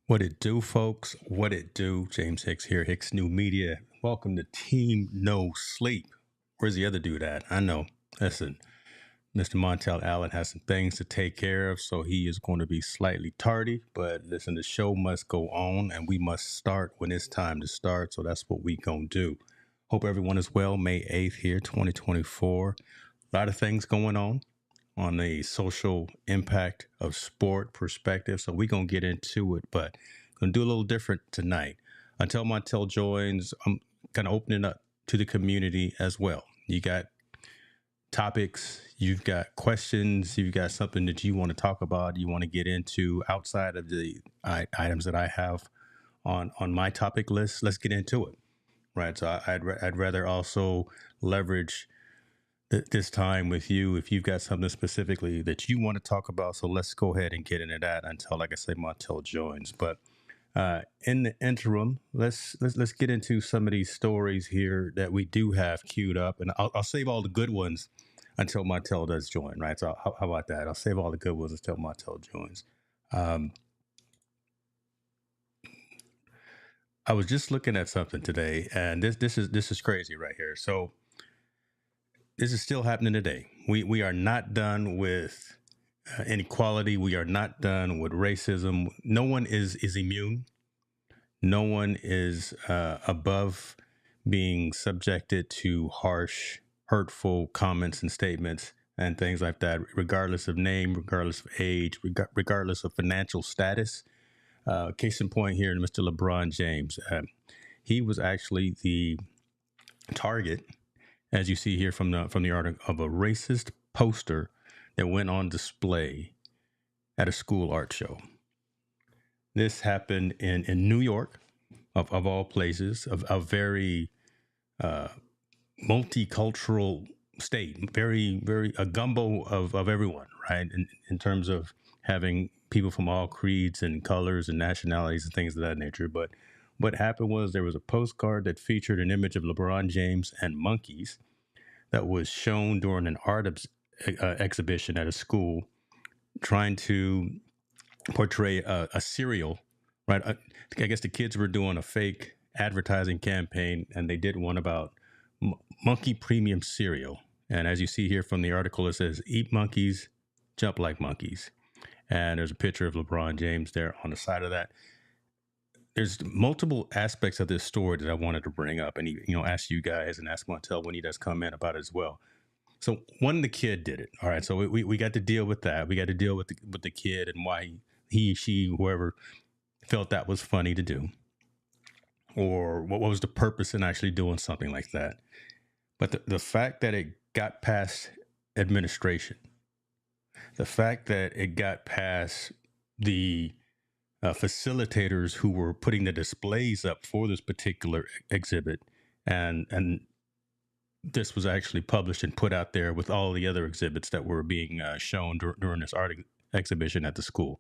What it do, folks? What it do? James Hicks here, Hicks New Media. Welcome to Team No Sleep. Where's the other dude at? I know. Listen, Mr. Montel Allen has some things to take care of, so he is going to be slightly tardy. But listen, the show must go on, and we must start when it's time to start. So that's what we gonna do. Hope everyone is well. May 8th here, 2024. A lot of things going on the social impact of sport perspective. So we're going to get into it, but going to do a little different tonight. Until Montel joins, I'm kind of opening up to the community as well. You got topics, you've got questions, you've got something that you want to talk about, you want to get into outside of the items that I have on my topic list. Let's get into it. Right. So I'd rather also leverage this time with you if you've got something specifically that you want to talk about. So let's go ahead and get into that until, like I say, Montel joins. But in the interim, let's get into some of these stories here that we do have queued up, and I'll save all the good ones until Montel does join. Right. So how about that? I'll save all the good ones until Montel joins. Um, I was just looking at something today, and this is crazy right here. So this is still happening today. We are not done with inequality. We are not done with racism. No one is immune. No one is above being subjected to harsh, hurtful comments and statements and things like that, regardless of name, regardless of age, regardless of financial status. Case in point here, Mr. LeBron James. He was actually the target, as you see here from the article, of a racist poster that went on display at a school art show. This happened in New York, of all places, of a very uh, multicultural state, very a gumbo of everyone, right? In terms of having people from all creeds and colors and nationalities and things of that nature. But what happened was there was a postcard that featured an image of LeBron James and monkeys that was shown during an exhibition at a school, trying to portray a cereal, right? I guess the kids were doing a fake advertising campaign, and they did one about monkey premium cereal. And as you see here from the article, it says, "Eat monkeys, jump like monkeys." And there's a picture of LeBron James there on the side of that. There's multiple aspects of this story that I wanted to bring up and ask you guys and ask Montel when he does come in about it as well. So one, the kid did it. All right. So we got to deal with that. We got to deal with the kid and why she, whoever felt that was funny to do, or what was the purpose in actually doing something like that. But the fact that it got past administration, the fact that it got past the facilitators who were putting the displays up for this particular exhibit, and this was actually published and put out there with all the other exhibits that were being shown during this art exhibition at the school.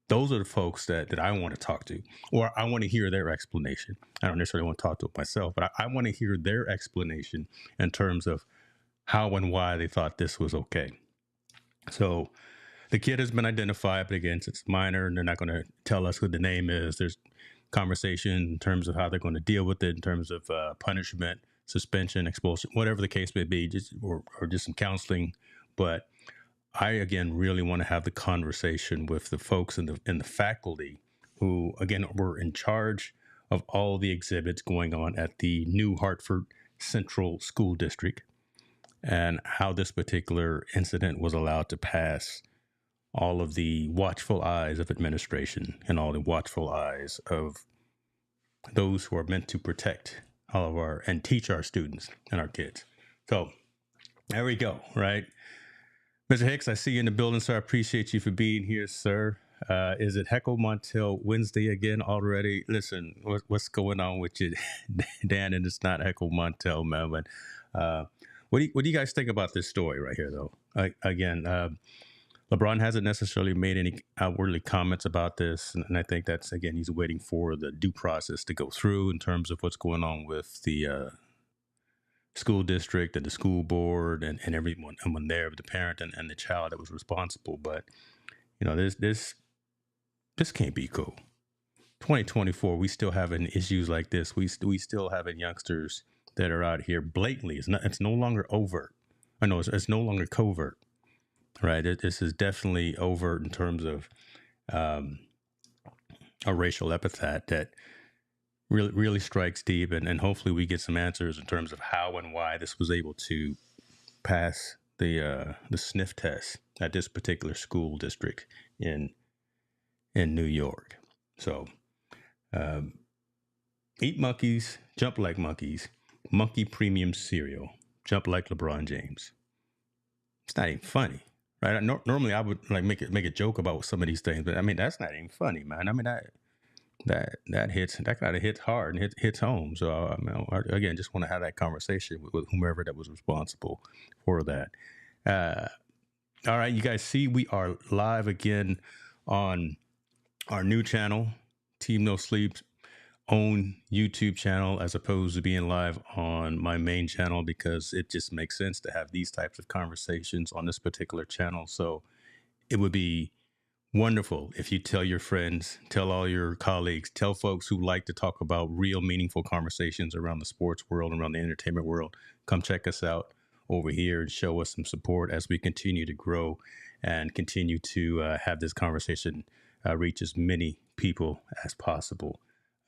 Those are the folks that I want to talk to, or I want to hear their explanation. I don't necessarily want to talk to it myself, but I want to hear their explanation in terms of how and why they thought this was okay. So the kid has been identified, but again, it's minor and they're not going to tell us who the name is. There's conversation in terms of how they're going to deal with it in terms of punishment, suspension, expulsion, whatever the case may be, or just some counseling. But I, again, really want to have the conversation with the folks in the faculty who, again, were in charge of all the exhibits going on at the New Hartford Central School District, and how this particular incident was allowed to pass all of the watchful eyes of administration and all the watchful eyes of those who are meant to protect all of our and teach our students and our kids. So there we go, right? Mr. Hicks, I see you in the building, sir. I appreciate you for being here, sir. Is it Heckle Montel Wednesday again already? Listen, what's going on with you, Dan? And it's not Heckle Montel, man. But what do you guys think about this story right here, though? Again, LeBron hasn't necessarily made any outwardly comments about this, and I think that's, again, he's waiting for the due process to go through in terms of what's going on with the school district and the school board and everyone there, the parent and the child that was responsible. But this can't be cool. 2024, we still having issues like this. We still having youngsters that are out here blatantly. It's no longer overt. I know it's no longer covert, right? This is definitely overt in terms of um, a racial epithet that really strikes deep, and hopefully we get some answers in terms of how and why this was able to pass the sniff test at this particular school district in New York. So, um, eat monkeys, jump like monkeys, monkey premium cereal, jump like LeBron James. It's not even funny, right? Normally I would like make a joke about some of these things, but I mean that's not even funny, man. I mean that kind of hits hard and hits home. So I mean, again, just want to have that conversation with whomever that was responsible for that. Uh, all right, you guys see we are live again on our new channel, Team No Sleep's own YouTube channel, as opposed to being live on my main channel, because it just makes sense to have these types of conversations on this particular channel. So it would be wonderful if you tell your friends, tell all your colleagues, tell folks who like to talk about real meaningful conversations around the sports world, around the entertainment world. Come check us out over here and show us some support as we continue to grow and continue to have this conversation reach as many people as possible.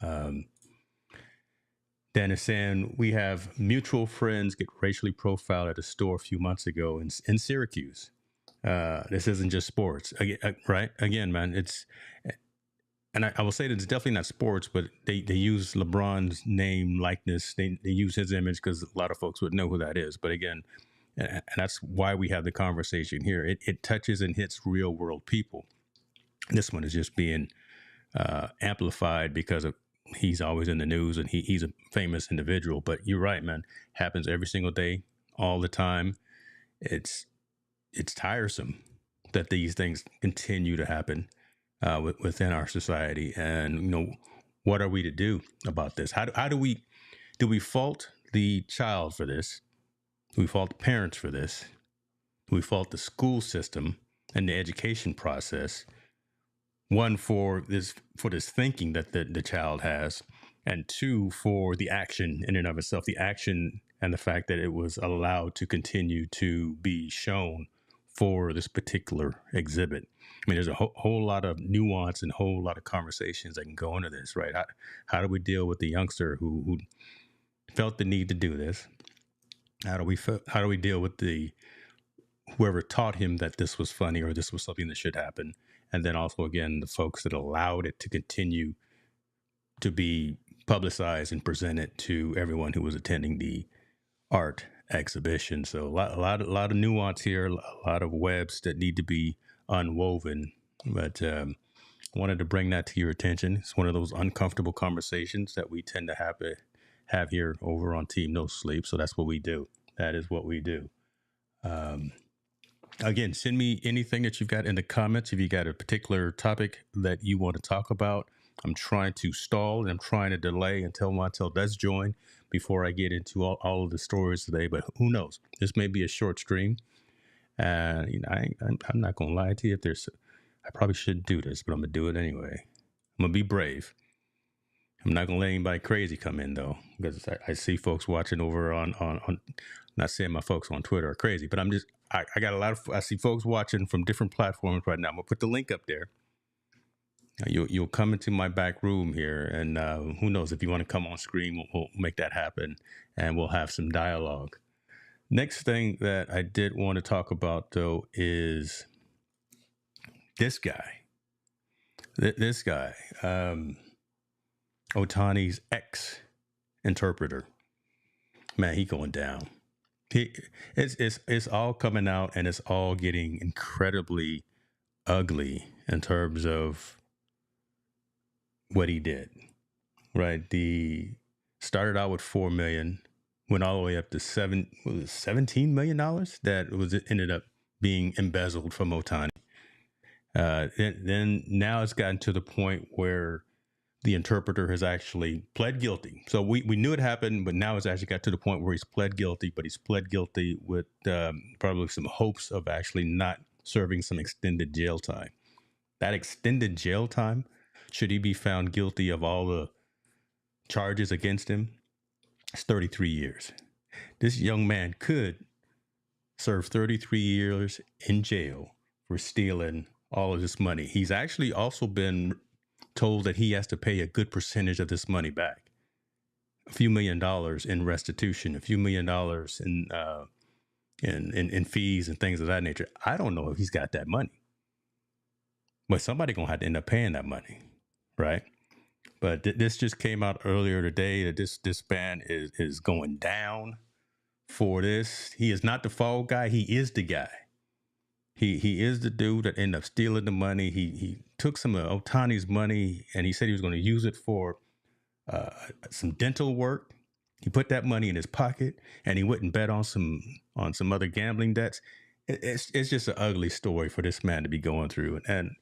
Um, Dan is saying we have mutual friends get racially profiled at a store a few months ago in Syracuse. This isn't just sports, again, right? Again, man, it's, and I will say that it's definitely not sports, but they use LeBron's name, likeness. They use his image because a lot of folks would know who that is. But again, and that's why we have the conversation here. It touches and hits real world people. This one is just being amplified because of he's always in the news and he's a famous individual. But you're right, man. Happens every single day, all the time. It's tiresome that these things continue to happen within our society. And what are we to do about this? How do we fault the child for this? Do we fault the parents for this? Do we fault the school system and the education process? One, for this thinking that the child has, and two, for the action in and of itself, the action and the fact that it was allowed to continue to be shown for this particular exhibit. I mean, there's a whole lot of nuance and a whole lot of conversations that can go into this, right? How do we deal with the youngster who felt the need to do this? How do we deal with the whoever taught him that this was funny or this was something that should happen? And then also, again, the folks that allowed it to continue to be publicized and presented to everyone who was attending the art exhibition. So a lot of nuance here, a lot of webs that need to be unwoven. But I wanted to bring that to your attention. It's one of those uncomfortable conversations that we tend to have here over on Team No Sleep. So that's what we do. That is what we do. Again, send me anything that you've got in the comments. If you got a particular topic that you want to talk about, I'm trying to stall and I'm trying to delay until Montel does join before I get into all of the stories today. But who knows? This may be a short stream. And I'm not going to lie to you. I probably shouldn't do this, but I'm going to do it anyway. I'm going to be brave. I'm not going to let anybody crazy come in, though, because I see folks watching over on not saying my folks on Twitter are crazy, but I got I see folks watching from different platforms right now. I'm going to put the link up there. You'll come into my back room here, and who knows, if you want to come on screen, we'll make that happen, and we'll have some dialogue. Next thing that I did want to talk about, though, is this guy. This guy, Ohtani's ex-interpreter. Man, he going down. It's all coming out, and it's all getting incredibly ugly in terms of what he did. Right? The started out with $4 million, went all the way up to $17 million that ended up being embezzled from Ohtani. Then now it's gotten to the point where the interpreter has actually pled guilty. So we knew it happened, but now it's actually got to the point where he's pled guilty, but he's pled guilty with probably some hopes of actually not serving some extended jail time. That extended jail time should he be found guilty of all the charges against him, it's 33 years. This young man could serve 33 years in jail for stealing all of this money. He's actually also been told that he has to pay a good percentage of this money back. A few $1 million in restitution, a few $1 million in fees and things of that nature. I don't know if he's got that money, but somebody gonna have to end up paying that money, right? But this just came out earlier today that this man is going down for this. He is not the fall guy. He is the guy. He is the dude that ended up stealing the money. He took some of Ohtani's money and he said he was going to use it for some dental work. He put that money in his pocket and he went and bet on some other gambling debts. It's just an ugly story for this man to be going through. And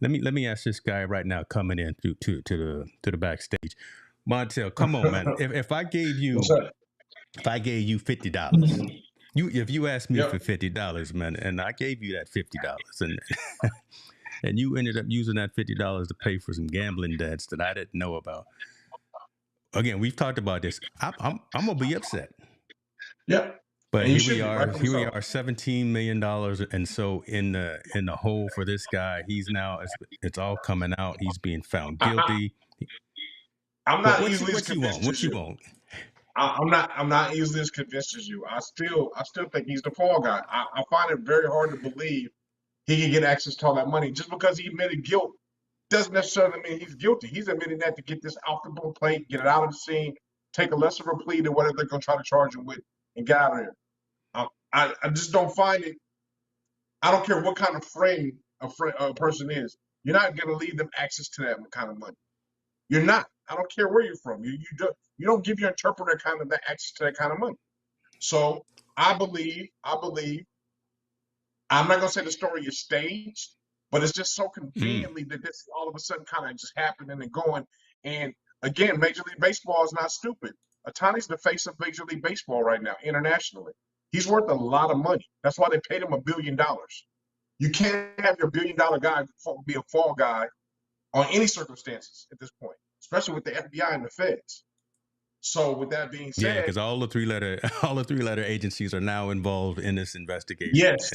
let me ask this guy right now coming in to the backstage, Montel, come on, man. If I gave you $50, if you asked me for $50, man, and I gave you that $50, and and you ended up using that $50 to pay for some gambling debts that I didn't know about. Again, we've talked about this. I'm gonna be upset. Yeah. But here we are, $17 million, and so in the hole for this guy. He's now it's all coming out. He's being found guilty. I'm not easily what you want? I'm not easily as convinced as you. I still think he's the fall guy. I find it very hard to believe he can get access to all that money just because he admitted guilt. Doesn't necessarily mean he's guilty. He's admitting that to get this off the plate, get it out of the scene, take a lesser of a plea to whatever they're going to try to charge him with, and get out of there. I just don't find it. I don't care what kind of frame a person is. You're not going to leave them access to that kind of money. You're not. I don't care where you're from. You don't give your interpreter kind of that access to that kind of money. So I believe. I'm not going to say the story is staged, but it's just so conveniently that this all of a sudden kind of just happening and going. And again, Major League Baseball is not stupid. Ohtani's the face of Major League Baseball right now, internationally. He's worth a lot of money. That's why they paid him $1 billion. You can't have your $1 billion guy be a fall guy on any circumstances at this point, especially with the FBI and the feds. So with that being said, because all the three letter agencies are now involved in this investigation. Yes,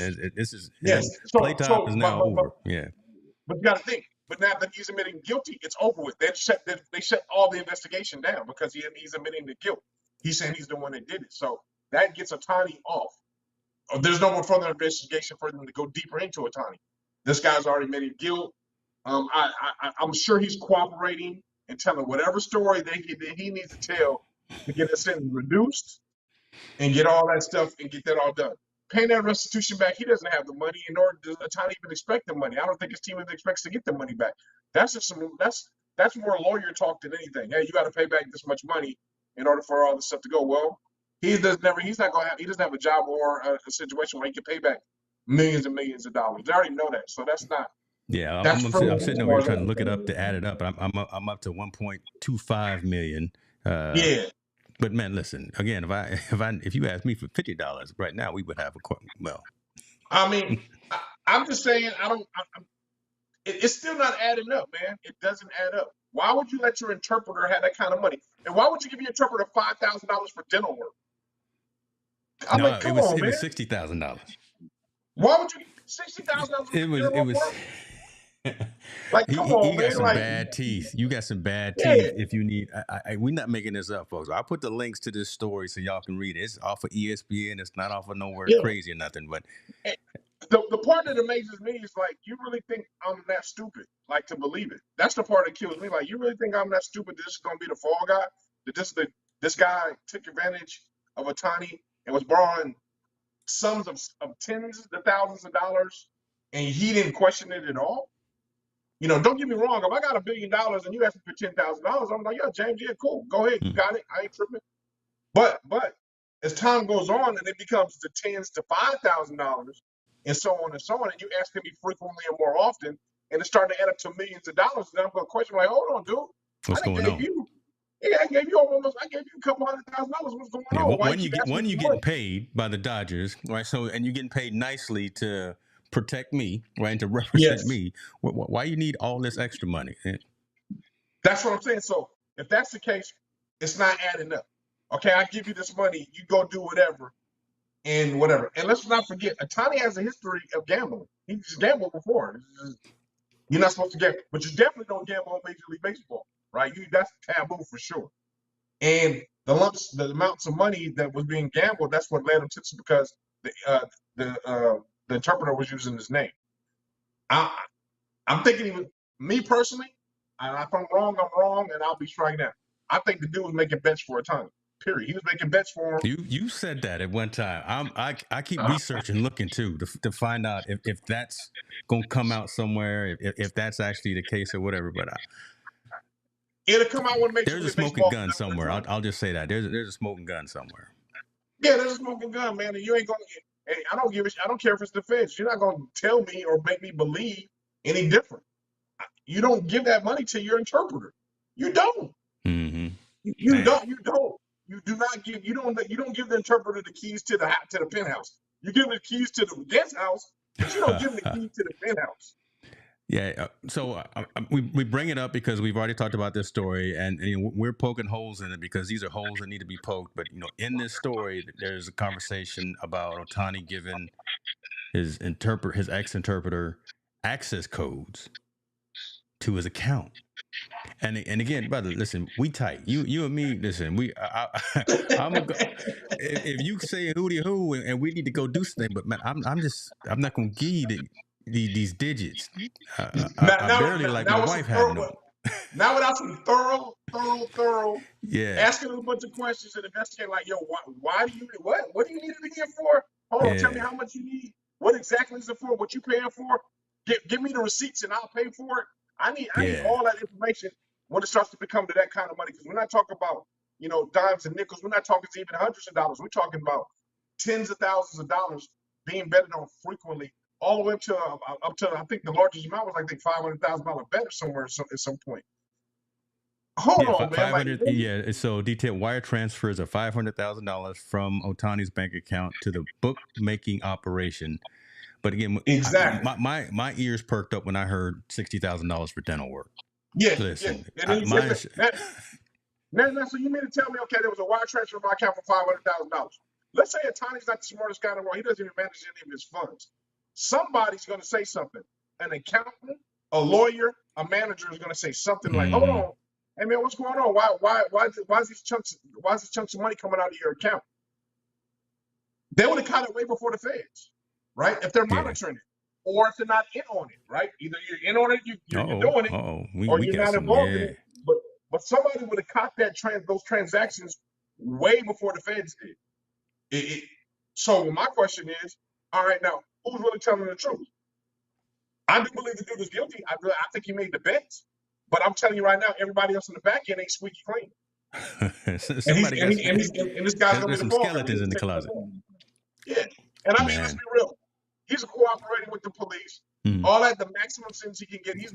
play time is now over. But you got to think. But now that he's admitting guilty, it's over with. They shut all the investigation down because he's admitting the guilt. He's saying he's the one that did it. So that gets Ohtani off. There's no more further investigation for them to go deeper into Ohtani. This guy's already admitted guilt. I'm sure he's cooperating and telling whatever story that he needs to tell to get his sentence reduced and get all that stuff and get that all done. Paying that restitution back, he doesn't have the money, nor does Ohtani even expect the money. I don't think his team even expects to get the money back. That's more lawyer talk than anything. Hey, you got to pay back this much money in order for all this stuff to go well. He doesn't have a job or a situation where he can pay back millions and millions of dollars. They already know that, so that's not. Yeah, I'm sitting over here trying to look it up to add it up, but I'm up to 1.25 million. But man, listen again. If you ask me for $50 right now, we would have I mean, I'm just saying. It's still not adding up, man. It doesn't add up. Why would you let your interpreter have that kind of money? And why would you give your interpreter $5,000 for dental work? It was $60,000. Why would you $60,000? It was. Like, come on, you got some bad teeth. You got some bad teeth. If you need, we're not making this up, folks. I'll put the links to this story so y'all can read it. It's off of ESPN. It's not off of nowhere crazy or nothing. But the part that amazes me is like, you really think I'm that stupid, like, to believe it? That's the part that kills me. Like, you really think I'm that stupid? This is gonna be the fall guy? That this guy took advantage of Ohtani and was borrowing sums of tens of thousands of dollars, and he didn't question it at all? You know, don't get me wrong. If I got $1 billion and you ask me for $10,000, I'm like, yeah, James, yeah, cool. Go ahead. You got it. I ain't tripping. But as time goes on and it becomes the tens to $5,000 and so on and so on, and you asking me frequently and more often, and it's starting to add up to millions of dollars, then I'm going to question, like, hold on, dude. What's going on? I gave you a couple $100,000. What's going on? When you getting paid by the Dodgers, right? So, and you're getting paid nicely to protect me, right, and to represent me. Why you need all this extra money? That's what I'm saying. So if that's the case, it's not adding up. Okay, I give you this money, you go do whatever and whatever. And let's not forget, Ohtani has a history of gambling. He's gambled before. You're not supposed to gamble, but you definitely don't gamble on Major League Baseball, right? That's taboo for sure. And the amounts of money that was being gambled, that's what led him to because the interpreter was using his name. I'm thinking me personally, and if I'm wrong, and I'll be striking out. I think the dude was making bets for Ohtani. Period. He was making bets for him. You said that at one time. I keep researching, looking too, to find out if that's gonna come out somewhere, if that's actually the case or whatever. But it'll come out when Major there's a League smoking Baseball. gun somewhere. I'll just say that there's a smoking gun somewhere. Yeah, there's a smoking gun, man, and you ain't gonna. Hey, I don't care if it's the feds. You're not gonna tell me or make me believe any different. You don't give that money to your interpreter. You don't. Mm-hmm. You don't. You don't. You do not give. You don't give the interpreter the keys to the penthouse. You give the keys to the guest house, but you don't give them the keys to the penthouse. Yeah. So we bring it up because we've already talked about this story, and we're poking holes in it because these are holes that need to be poked. But in this story, there's a conversation about Ohtani giving his ex-interpreter access codes to his account. And again, brother, listen, we tight. You and me, listen, if you say hootie hoo and we need to go do something, but man, I'm not gonna give you these digits. I barely like my wife having them. Now without some thorough, yeah, asking a bunch of questions and investigating, like, yo, why do you what do you need it again for? Hold on, tell me how much you need. What exactly is it for? What you paying for? Give me the receipts and I'll pay for it. I need all that information when it starts to become to that kind of money. Because we're not talking about, dimes and nickels. We're not talking even hundreds of dollars. We're talking about tens of thousands of dollars being betted on frequently, all the way up to I think the largest amount was like $500,000 bet or somewhere at some point. Hold on, man. 500. Yeah. So detailed wire transfers of $500,000 from Ohtani's bank account to the bookmaking operation. But again, exactly, my ears perked up when I heard $60,000 for dental work. Yeah, listen. Yeah. Now, so you mean to tell me, okay, there was a wire transfer from my account for $500,000? Let's say Ohtani's not the smartest guy in the world. He doesn't even manage any of his funds. Somebody's going to say something. An accountant, a lawyer, a manager is going to say something like, "Hold on, hey man, what's going on? Why is these chunks of money coming out of your account?" They would have caught it way before the feds, right? If they're monitoring it, or if they're not in on it, right? Either you're in on it, you're doing it, or you're not involved in it. But somebody would have caught those transactions way before the feds did. So my question is, all right, now who's really telling the truth? I do believe the dude is guilty. I think he made the bets, but I'm telling you right now, everybody else in the back end ain't squeaky clean. and this guy's gonna be some skeletons in the closet. Yeah, and I mean, let's be real. He's cooperating with the police. All that, the maximum sentence he can get. He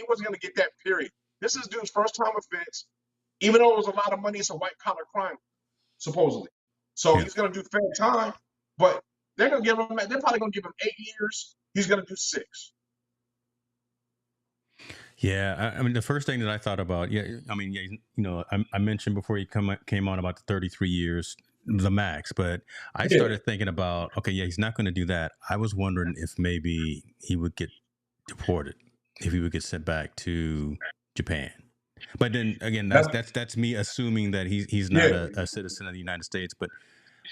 wasn't gonna get that, period. This is dude's first time offense. Even though it was a lot of money, it's a white collar crime, supposedly. So he's gonna do fair time, but they're probably gonna give him 8 years. He's gonna do 6. Yeah, I mean, the first thing that I thought about, I mentioned before he came on about the 33 years, the max, but I started thinking about, okay, he's not going to do that. I was wondering if maybe he would get deported, if he would get sent back to Japan. But then again, that's me assuming that he's not a citizen of the United States. But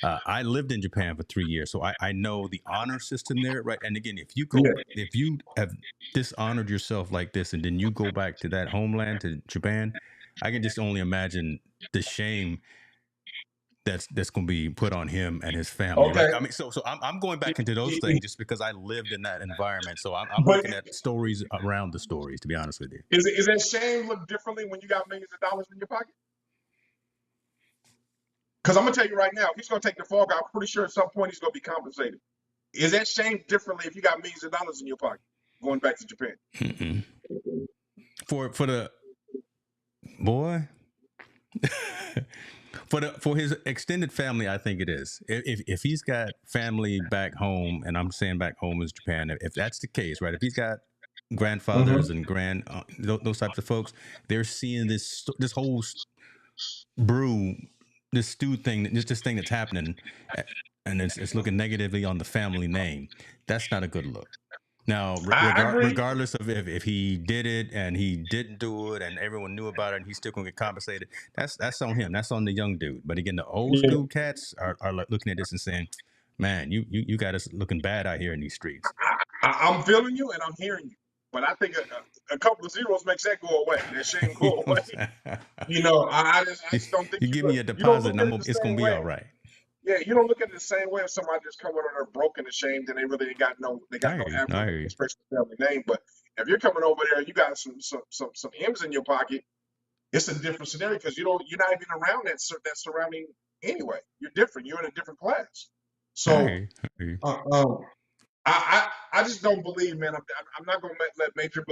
I lived in Japan for 3 years, so I know the honor system there, right? And again, if you have dishonored yourself like this, and then you go back to that homeland, to Japan, I can just only imagine the shame that's going to be put on him and his family, right? I mean, so I'm going back into those things just because I lived in that environment. So I'm looking at stories around the stories, to be honest with you. Is that shame look differently when you got millions of dollars in your pocket? Because I'm gonna tell you right now, if he's gonna take the fall guy, I'm pretty sure at some point he's gonna be compensated. Is that shame differently if you got millions of dollars in your pocket going back to Japan? For the boy, for his extended family, I think it is. If he's got family back home, and I'm saying back home is Japan, if that's the case, right? If he's got grandfathers and those types of folks, they're seeing this whole brew, this stew thing, this thing that's happening, and it's looking negatively on the family name. That's not a good look. Now, I agree. regardless of if he did it and he didn't do it and everyone knew about it and he's still going to get compensated, that's on him. That's on the young dude. But again, the old Yeah. school cats are like looking at this and saying, man, you got us looking bad out here in these streets. I'm feeling you and I'm hearing you, but I think a couple of zeros makes that go away. That shame go away. I just don't think you give me a you don't deposit look and at it the it's going same to be way. all right. Yeah, you don't look at it the same way if somebody just coming on there broken and ashamed and they really ain't got no affluent, especially family name. But if you're coming over there and you got some M's in your pocket, it's a different scenario because you're not even around that surrounding anyway. You're different. You're in a different class. So I just don't believe, man. I'm not gonna let Major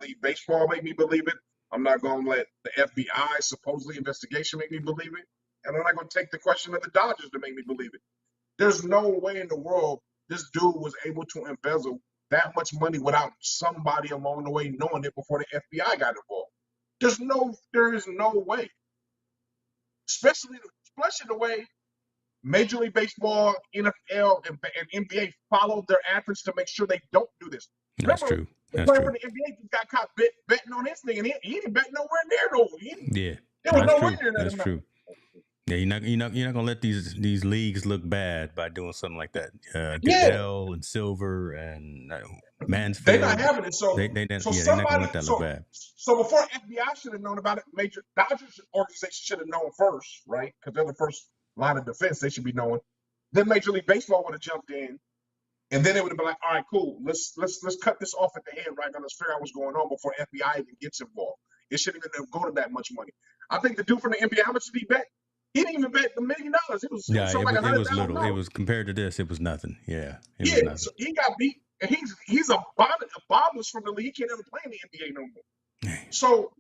League Baseball make me believe it. I'm not gonna let the FBI supposedly investigation make me believe it. And I'm not going to take the question of the Dodgers to make me believe it. There's no way in the world this dude was able to embezzle that much money without somebody along the way knowing it before the FBI got involved. There is no way. Especially the way Major League Baseball, NFL, and NBA follow their athletes to make sure they don't do this. That's Remember, true. The player from the NBA just got caught betting on his thing, and he didn't bet nowhere near those. There was no way near that. That's true. Yeah, you're not gonna let these leagues look bad by doing something like that. Goodell and Silver and Mansfield. They're not having it. They're not gonna let that look bad. So before FBI should have known about it, major Dodgers organization should have known first, right? Because they're the first line of defense. They should be knowing. Then Major League Baseball would have jumped in, and then it would have been like, all right, cool. Let's cut this off at the head right now. Let's figure out what's going on before FBI even gets involved. It shouldn't even go to that much money. I think the dude from the NBA, how much did he bet? He didn't even bet $1 million. It was little. It was compared to this, it was nothing. Yeah. It was nothing. So he got beat, and he's a bottomless from the league. He can't ever play in the NBA no more.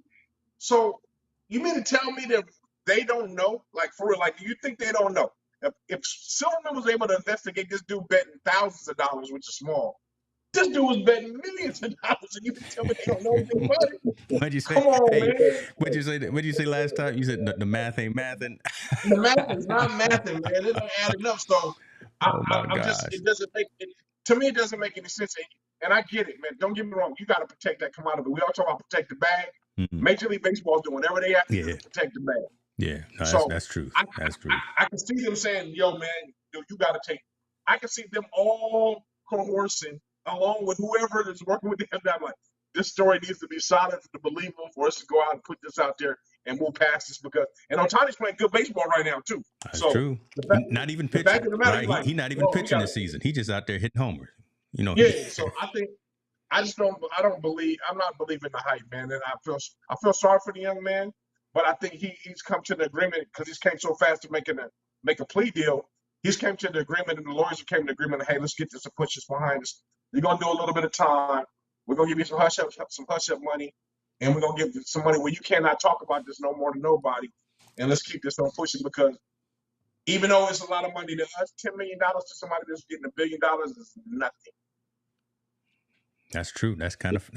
So you mean to tell me that they don't know? Like for real? Like, do you think they don't know? If Silverman was able to investigate this dude betting thousands of dollars, which is small, this dude was betting millions of dollars, and you can tell me they don't know anything about it. What'd you say? Come on, man. What'd you say last time? You said the math ain't mathing. The math is not mathing, man. It don't add enough. So it doesn't make it. To me, it doesn't make any sense. And I get it, man. Don't get me wrong. You got to protect that commodity. We all talk about protect the bag. Mm-hmm. Major League Baseball is doing whatever they have to do to protect the bag. Yeah, no, that's true. That's true. I can see them saying, "Yo, man, you got to take." I can see them all coercing along with whoever is working with them. I'm like, this story needs to be solid to believable for us to go out and put this out there and move past this because Ohtani's playing good baseball right now too. That's true. Not even pitching. Right? He's not even pitching this season. He's just out there hitting homers. Yeah. So I don't believe. I'm not believing the hype, man. And I feel sorry for the young man, but I think he's come to the agreement because he's came so fast to make a plea deal. He's came to the agreement, and the lawyers came to the agreement. Hey, let's get this and push this behind us. You're gonna do a little bit of time. We're gonna give you some hush up money, and we're gonna give you some money where you cannot talk about this no more to nobody. And let's keep this on pushing because even though it's a lot of money to us, $10 million to somebody that's getting $1 billion is nothing. That's true. That's facts.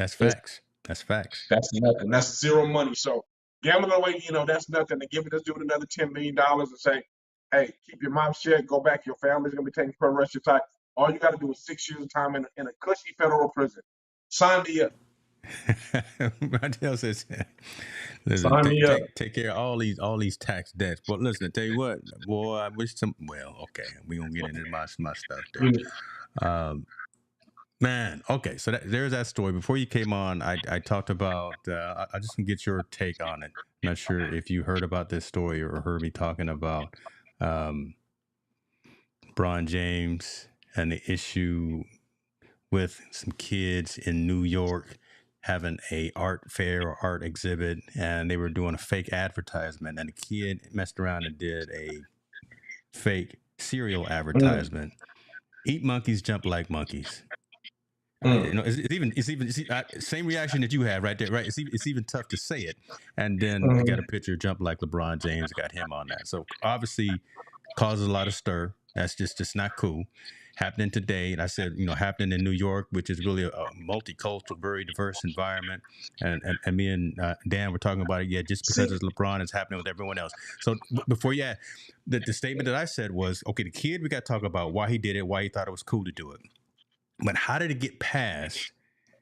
That's facts. That's nothing. That's zero money. So gambling away, that's nothing. To give this dude another $10 million and say, hey, keep your mouth shut, go back. Your family's gonna be taken care of the rest of your time. All you got to do is 6 years of time in a cushy federal prison. Sign me up. Radell says, "Sign me up. Take care of all these tax debts." But listen, I tell you what, boy, I wish some. Well, okay, we gonna get into my stuff there. Man, okay, so there's that story. Before you came on, I talked about. I just want to get your take on it. I'm not sure if you heard about this story or heard me talking about LeBron James and the issue with some kids in New York having a art fair or art exhibit, and they were doing a fake advertisement, and the kid messed around and did a fake cereal advertisement. Eat monkeys, jump like monkeys. It's even same reaction that you had right there, right? It's even tough to say it, and then we got a picture jump like LeBron James, got him on that. So obviously causes a lot of stir. That's just not cool. happening today. And I said, happening in New York, which is really a multicultural, very diverse environment. And me and Dan were talking about it. Yeah, just because See, it's LeBron, it's happening with everyone else. So before you add, the statement that I said was, okay, the kid, we got to talk about why he did it, why he thought it was cool to do it. But how did it get past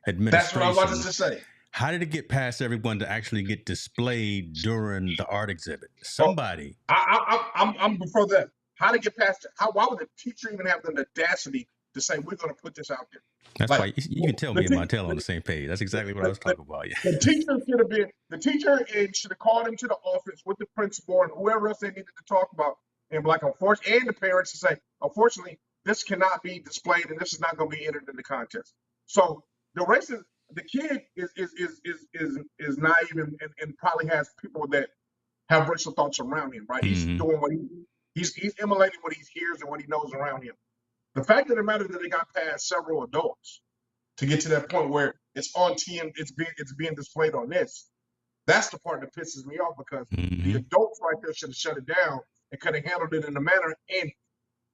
that's what I wanted administration? to say. How did it get past everyone to actually get displayed during the art exhibit? Oh, Somebody. I'm before that. How to get past it? Why would the teacher even have the audacity to say we're going to put this out there? That's Like why you can tell the me and teacher, Montel on the same page. That's exactly what I was talking about. Yeah. the teacher should have been the teacher and should have called him to the office with the principal and whoever else they needed to talk about. And like, unfortunately, and the parents to say, unfortunately, this cannot be displayed and this is not going to be entered in the contest. So the racist, the kid is naive and probably has people that have racial thoughts around him, right? He's Mm-hmm. doing what he's emulating what he hears and what he knows around him. The fact of the matter is that they got past several adults to get to that point where it's on TM, it's being displayed on this. That's the part that pisses me off because the Mm-hmm. adults right there should have shut it down and could have handled it in a manner and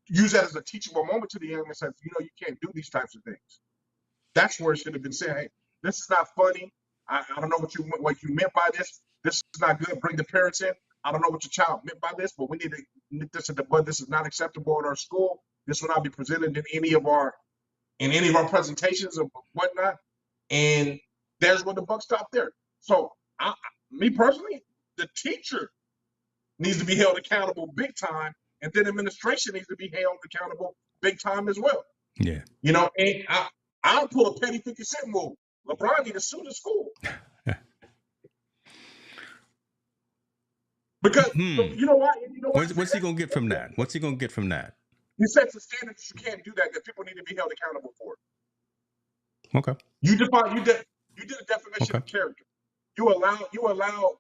use that as a teachable moment to the young man. Says, you can't do these types of things. That's where it should have been said, hey, this is not funny. I don't know what you meant by this. This is not good. Bring the parents in. I don't know what your child meant by this, but we need to nip this in the bud. This is not acceptable in our school. This will not be presented in any of our presentations or whatnot. And there's where the buck stopped there. So me personally, the teacher needs to be held accountable big time, and then administration needs to be held accountable big time as well. Yeah. And I'll pull a petty 50-cent move. LeBron need to sue the school. Because you know what? What's he gonna get from that? What's he gonna get from that? He sets a standard that you can't do that people need to be held accountable for. Okay. You did a definition of character. You allow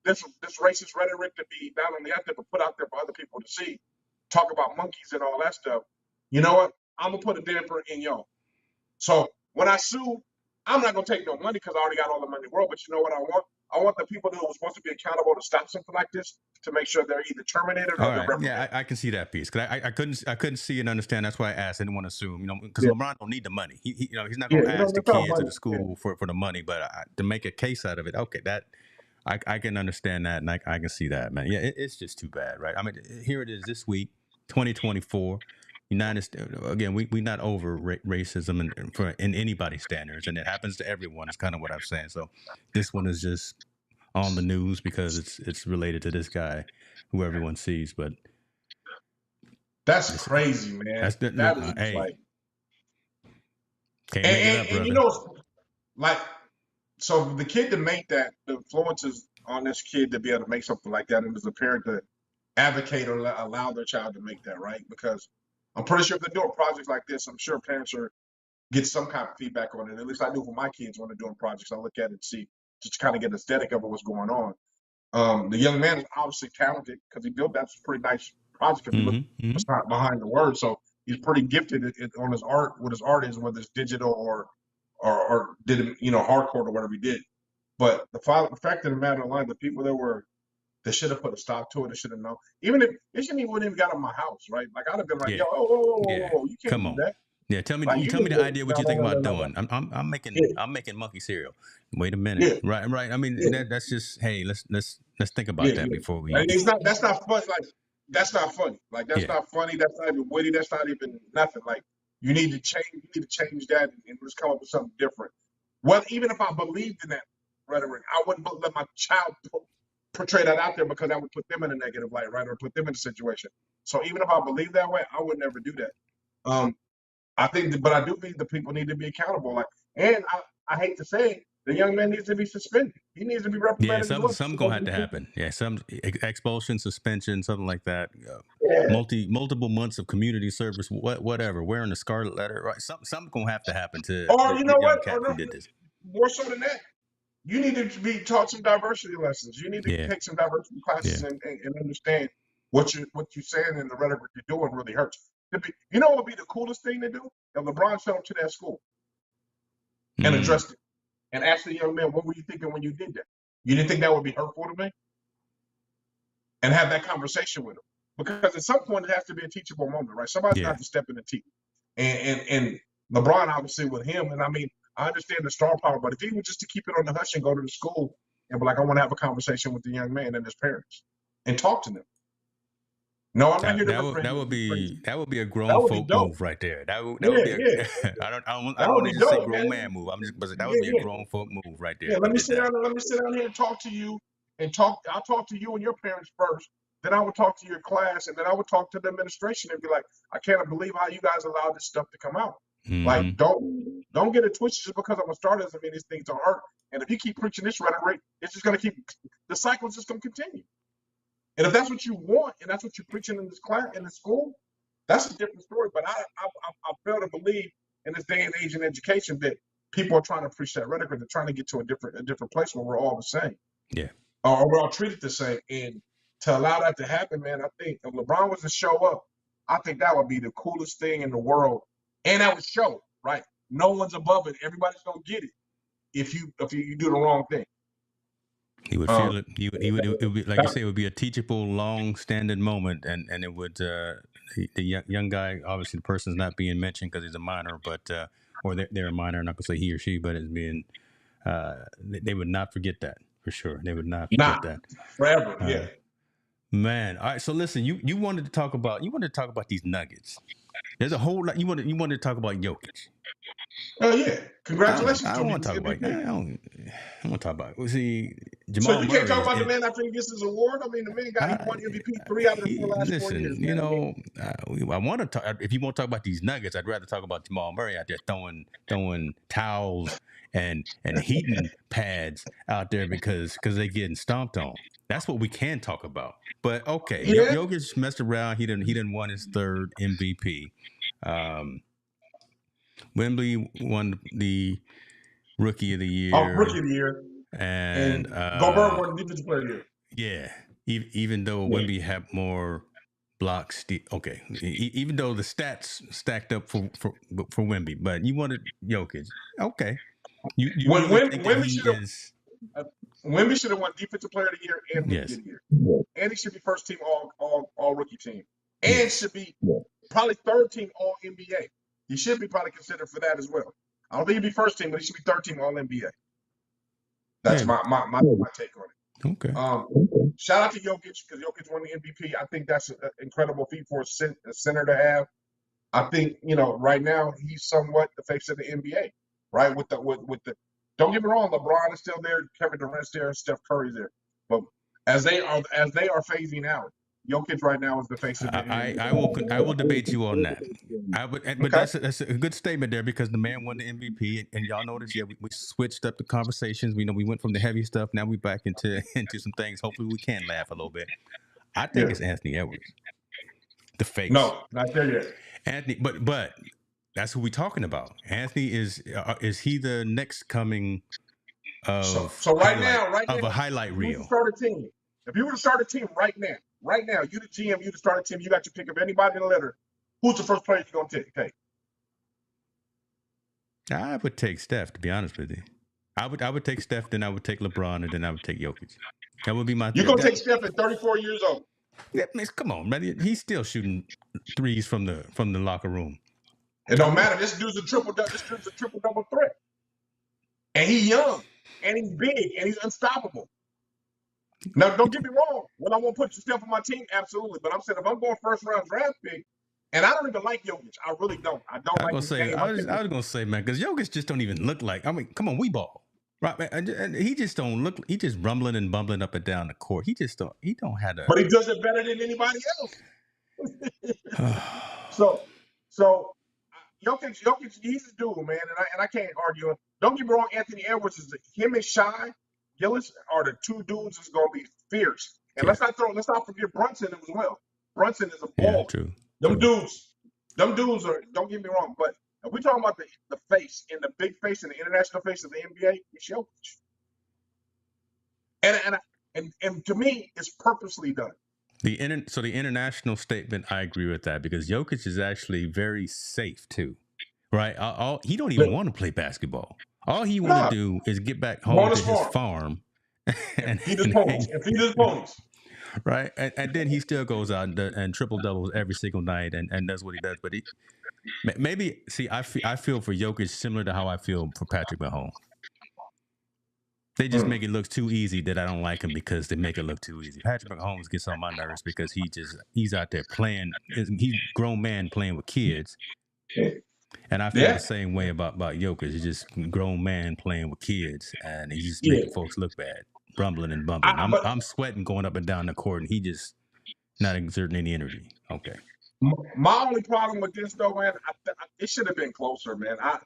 this racist rhetoric to be not only out there but put out there for other people to see. Talk about monkeys and all that stuff. You know what? I'm gonna put a damper in y'all. So when I sue, I'm not gonna take no money because I already got all the money in the world. But you know what I want? I want the people that are supposed to be accountable to stop something like this to make sure they're either terminated or they're reprimanded. Yeah, I can see that piece because I couldn't see and understand. That's why I asked. I didn't want to assume, because Yeah. LeBron don't need the money. He's not going to ask the kids or the school for the money, but to make a case out of it, okay, that I can understand that and I can see that, man. Yeah, it's just too bad, right? I mean, here it is this week, 2024. United States, again, we not over racism in anybody's standards, and it happens to everyone. Is kind of what I'm saying. So this one is just on the news because it's related to this guy who everyone sees. But that's crazy, man. That is hey, like can't make it up, brother. Like, so the kid to make that, the influences on this kid to be able to make something like that, and as a parent to advocate or allow their child to make that, right? Because I'm pretty sure if they're doing projects like this, I'm sure parents get some kind of feedback on it. At least I do for my kids when they're doing projects. I look at it and see, just to kind of get an aesthetic of what's going on. The young man is obviously talented because he built that's a pretty nice project if you look behind the words. So he's pretty gifted on his art, what his art is, whether it's digital or did it, hardcore or whatever he did. But the fact of the matter of the people that should have put a stop to it. They should have known. Even if it shouldn't even got in my house, right? Like I'd have been like, yo, you can't do that. Yeah, tell me the idea what you think about doing. I'm making monkey cereal. Wait a minute, right? I mean, that's just hey, let's think about that before we. That's not fun. Like that's not funny. Like that's not funny. That's not even witty. That's not even nothing. Like you need to change. You need to change that and just come up with something different. Well, even if I believed in that rhetoric, I wouldn't let my child portray that out there because that would put them in a negative light, right? Or put them in a situation. So even if I believe that way, I would never do that. I think, but I do think the people need to be accountable. Like, and I hate to say it, the young man needs to be suspended. He needs to be reprimanded. Yeah, something gonna have to happen. Yeah, some expulsion, suspension, something like that. Multiple months of community service, whatever. Wearing the scarlet letter, right? Something gonna have to happen to. Or you know what? Cat who did this. More so than that, you need to be taught some diversity lessons. You need to take some diversity classes and understand what you're saying and the rhetoric you're doing really hurts. You know what would be the coolest thing to do? If LeBron showed up to that school and addressed it and asked the young man, what were you thinking when you did that? You didn't think that would be hurtful to me? And have that conversation with him. Because at some point it has to be a teachable moment, right? Somebody's got to step in and teach. And LeBron obviously with him, and I mean, I understand the star power, but if he was just to keep it on the hush and go to the school and be like, I want to have a conversation with the young man and his parents and talk to them. No, I'm not here to represent That him. would be a grown That would be folk dope. move right there. That would Yeah, be a yeah. I That don't would want to be just say dope, grown man. man move. I'm just but that Yeah, would be a yeah. grown folk move right there Yeah, if he let me did sit that. down. Let me sit down here and talk to you and talk. I'll talk to you and your parents first. Then I would talk to your class, and then I would talk to the administration and be like, I can't believe how you guys allowed this stuff to come out. Like, Mm-hmm. don't get it twisted just because I'm a starter doesn't mean these things don't hurt. And if you keep preaching this rhetoric, it's just gonna keep the cycle is just gonna continue. And if that's what you want and that's what you're preaching in this class in the school, that's a different story. But I fail to believe in this day and age in education that people are trying to preach that rhetoric. They're trying to get to a different place where we're all the same. Yeah. Or we're all treated the same. And to allow that to happen, man, I think if LeBron was to show up, I think that would be the coolest thing in the world. And that would show, right? No one's above it. Everybody's gonna get it if you do the wrong thing. He would feel it. It would be, like you say, it would be a teachable, long-standing moment, and it would the young guy. Obviously, the person's not being mentioned because he's a minor, but or they're a minor. I'm not gonna say he or she, but it's being. They would not forget that for sure. They would not forget that forever. Yeah. Man, all right. So listen, you wanted to talk about these Nuggets. There's a whole lot. You wanted to talk about Jokic. Oh yeah, congratulations I to don't him. want to talk about. I don't want to talk about. See, So Jamal you Murray. can't talk about the man after he gets his award. I mean, the man he won MVP 3 out of the 4 last 4 years. Listen, you know, I want to talk. If you want to talk about these Nuggets, I'd rather talk about Jamal Murray out there throwing towels and heating pads out there because they're getting stomped on. That's what we can talk about. But okay, Yeah. Jokic messed around. He didn't won his 3rd MVP. Wembley won the Rookie of the Year. Rookie of the Year. And Gobert won Defensive Player of the Year. Yeah, even though Wemby had more blocks. Okay, even though the stats stacked up for Wemby, but you wanted Jokic. Okay, you really think that he is? Wemby should have won Defensive Player of the Year and Rookie of the Year, and he should be first team all rookie team, and should be probably 3rd team All NBA. He should be probably considered for that as well. I don't think he'd be first team, but he should be 3rd team All NBA. That's my take on it. Okay. Shout out to Jokic because Jokic won the MVP. I think that's an incredible feat for a center to have. I think right now he's somewhat the face of the NBA, right? With the don't get me wrong, LeBron is still there, Kevin Durant's there, and Steph Curry's there. But as they are phasing out, Jokic right now is the face of the NBA. I will debate you on that. But that's a good statement there because the man won the MVP, and y'all notice, we switched up the conversations. We went from the heavy stuff. Now we back into some things. Hopefully, we can laugh a little bit. I think it's Anthony Edwards, the face. No, not there yet. Anthony, but that's who we're talking about. Anthony is he the next coming of so right now, of a highlight reel? If you were to start a team right now, you the GM, you to start a team, you got your pick of anybody in the litter. Who's the first player you're gonna take? I would take Steph, to be honest with you. I would take Steph, then I would take LeBron, and then I would take Jokic. That would be my. You're gonna take Steph at 34 years old. Yeah, man, come on, man. He's still shooting threes from the locker room. It don't matter. This dude's a triple double threat, and he's young, and he's big, and he's unstoppable. Now, don't get me wrong. When I won't put Steph on my team, absolutely. But I'm saying if I'm going 1st round draft pick, and I don't even like Jokic, I really don't. I was gonna say, man, because Jokic just don't even look like. I mean, come on, we ball. Right, man. And he just don't look. He just rumbling and bumbling up and down the court. He just don't. He don't have a. But he does it better than anybody else. so Jokic, he's a dude, man, and I can't argue. Don't get me wrong. Anthony Edwards him and Shai Gillis are the 2 dudes that's gonna be fierce. And let's not forget Brunson as well. Brunson is a ball. Yeah, true. Them dudes are. Don't get me wrong, but. If we're talking about the face and the big face and the international face of the NBA, it's Jokic. And to me, it's purposely done. So the international statement, I agree with that because Jokic is actually very safe too, right? He don't even want to play basketball. All he want to do is get back home to his farm and feed his ponies. Right, and then he still goes out and triple doubles every single night and does what he does. But maybe see, I feel for Jokic similar to how I feel for Patrick Mahomes. They just Mm. make it look too easy that I don't like him because they make it look too easy. Patrick Mahomes gets on my nerves because he's out there playing. He's a grown man playing with kids, and I feel the Yeah, same way about Jokic. He's just a grown man playing with kids, and he's just yeah. making folks look bad, rumbling and bumbling. But I'm sweating going up and down the court, and he just not exerting any energy. Okay. my only problem with this though, man, it should have been closer, man. I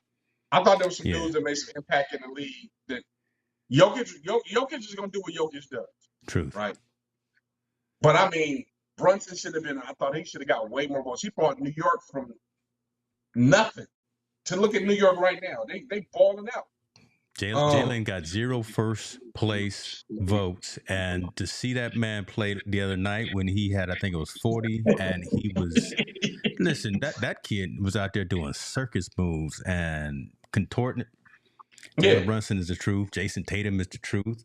thought there was some Yeah. dudes that made some impact in the league. That Jokic is gonna do what Jokic does, Truth. right? But I mean, Brunson should have been. I thought he should have got way more votes. He brought New York from nothing to look at New York right now. They balling out. Jalen got 0 first place votes, and to see that man play the other night when he had, I think it was 40, and he was listen. That kid was out there doing circus moves and contorting. Yeah. Jalen Brunson is the truth. Jason Tatum is the truth.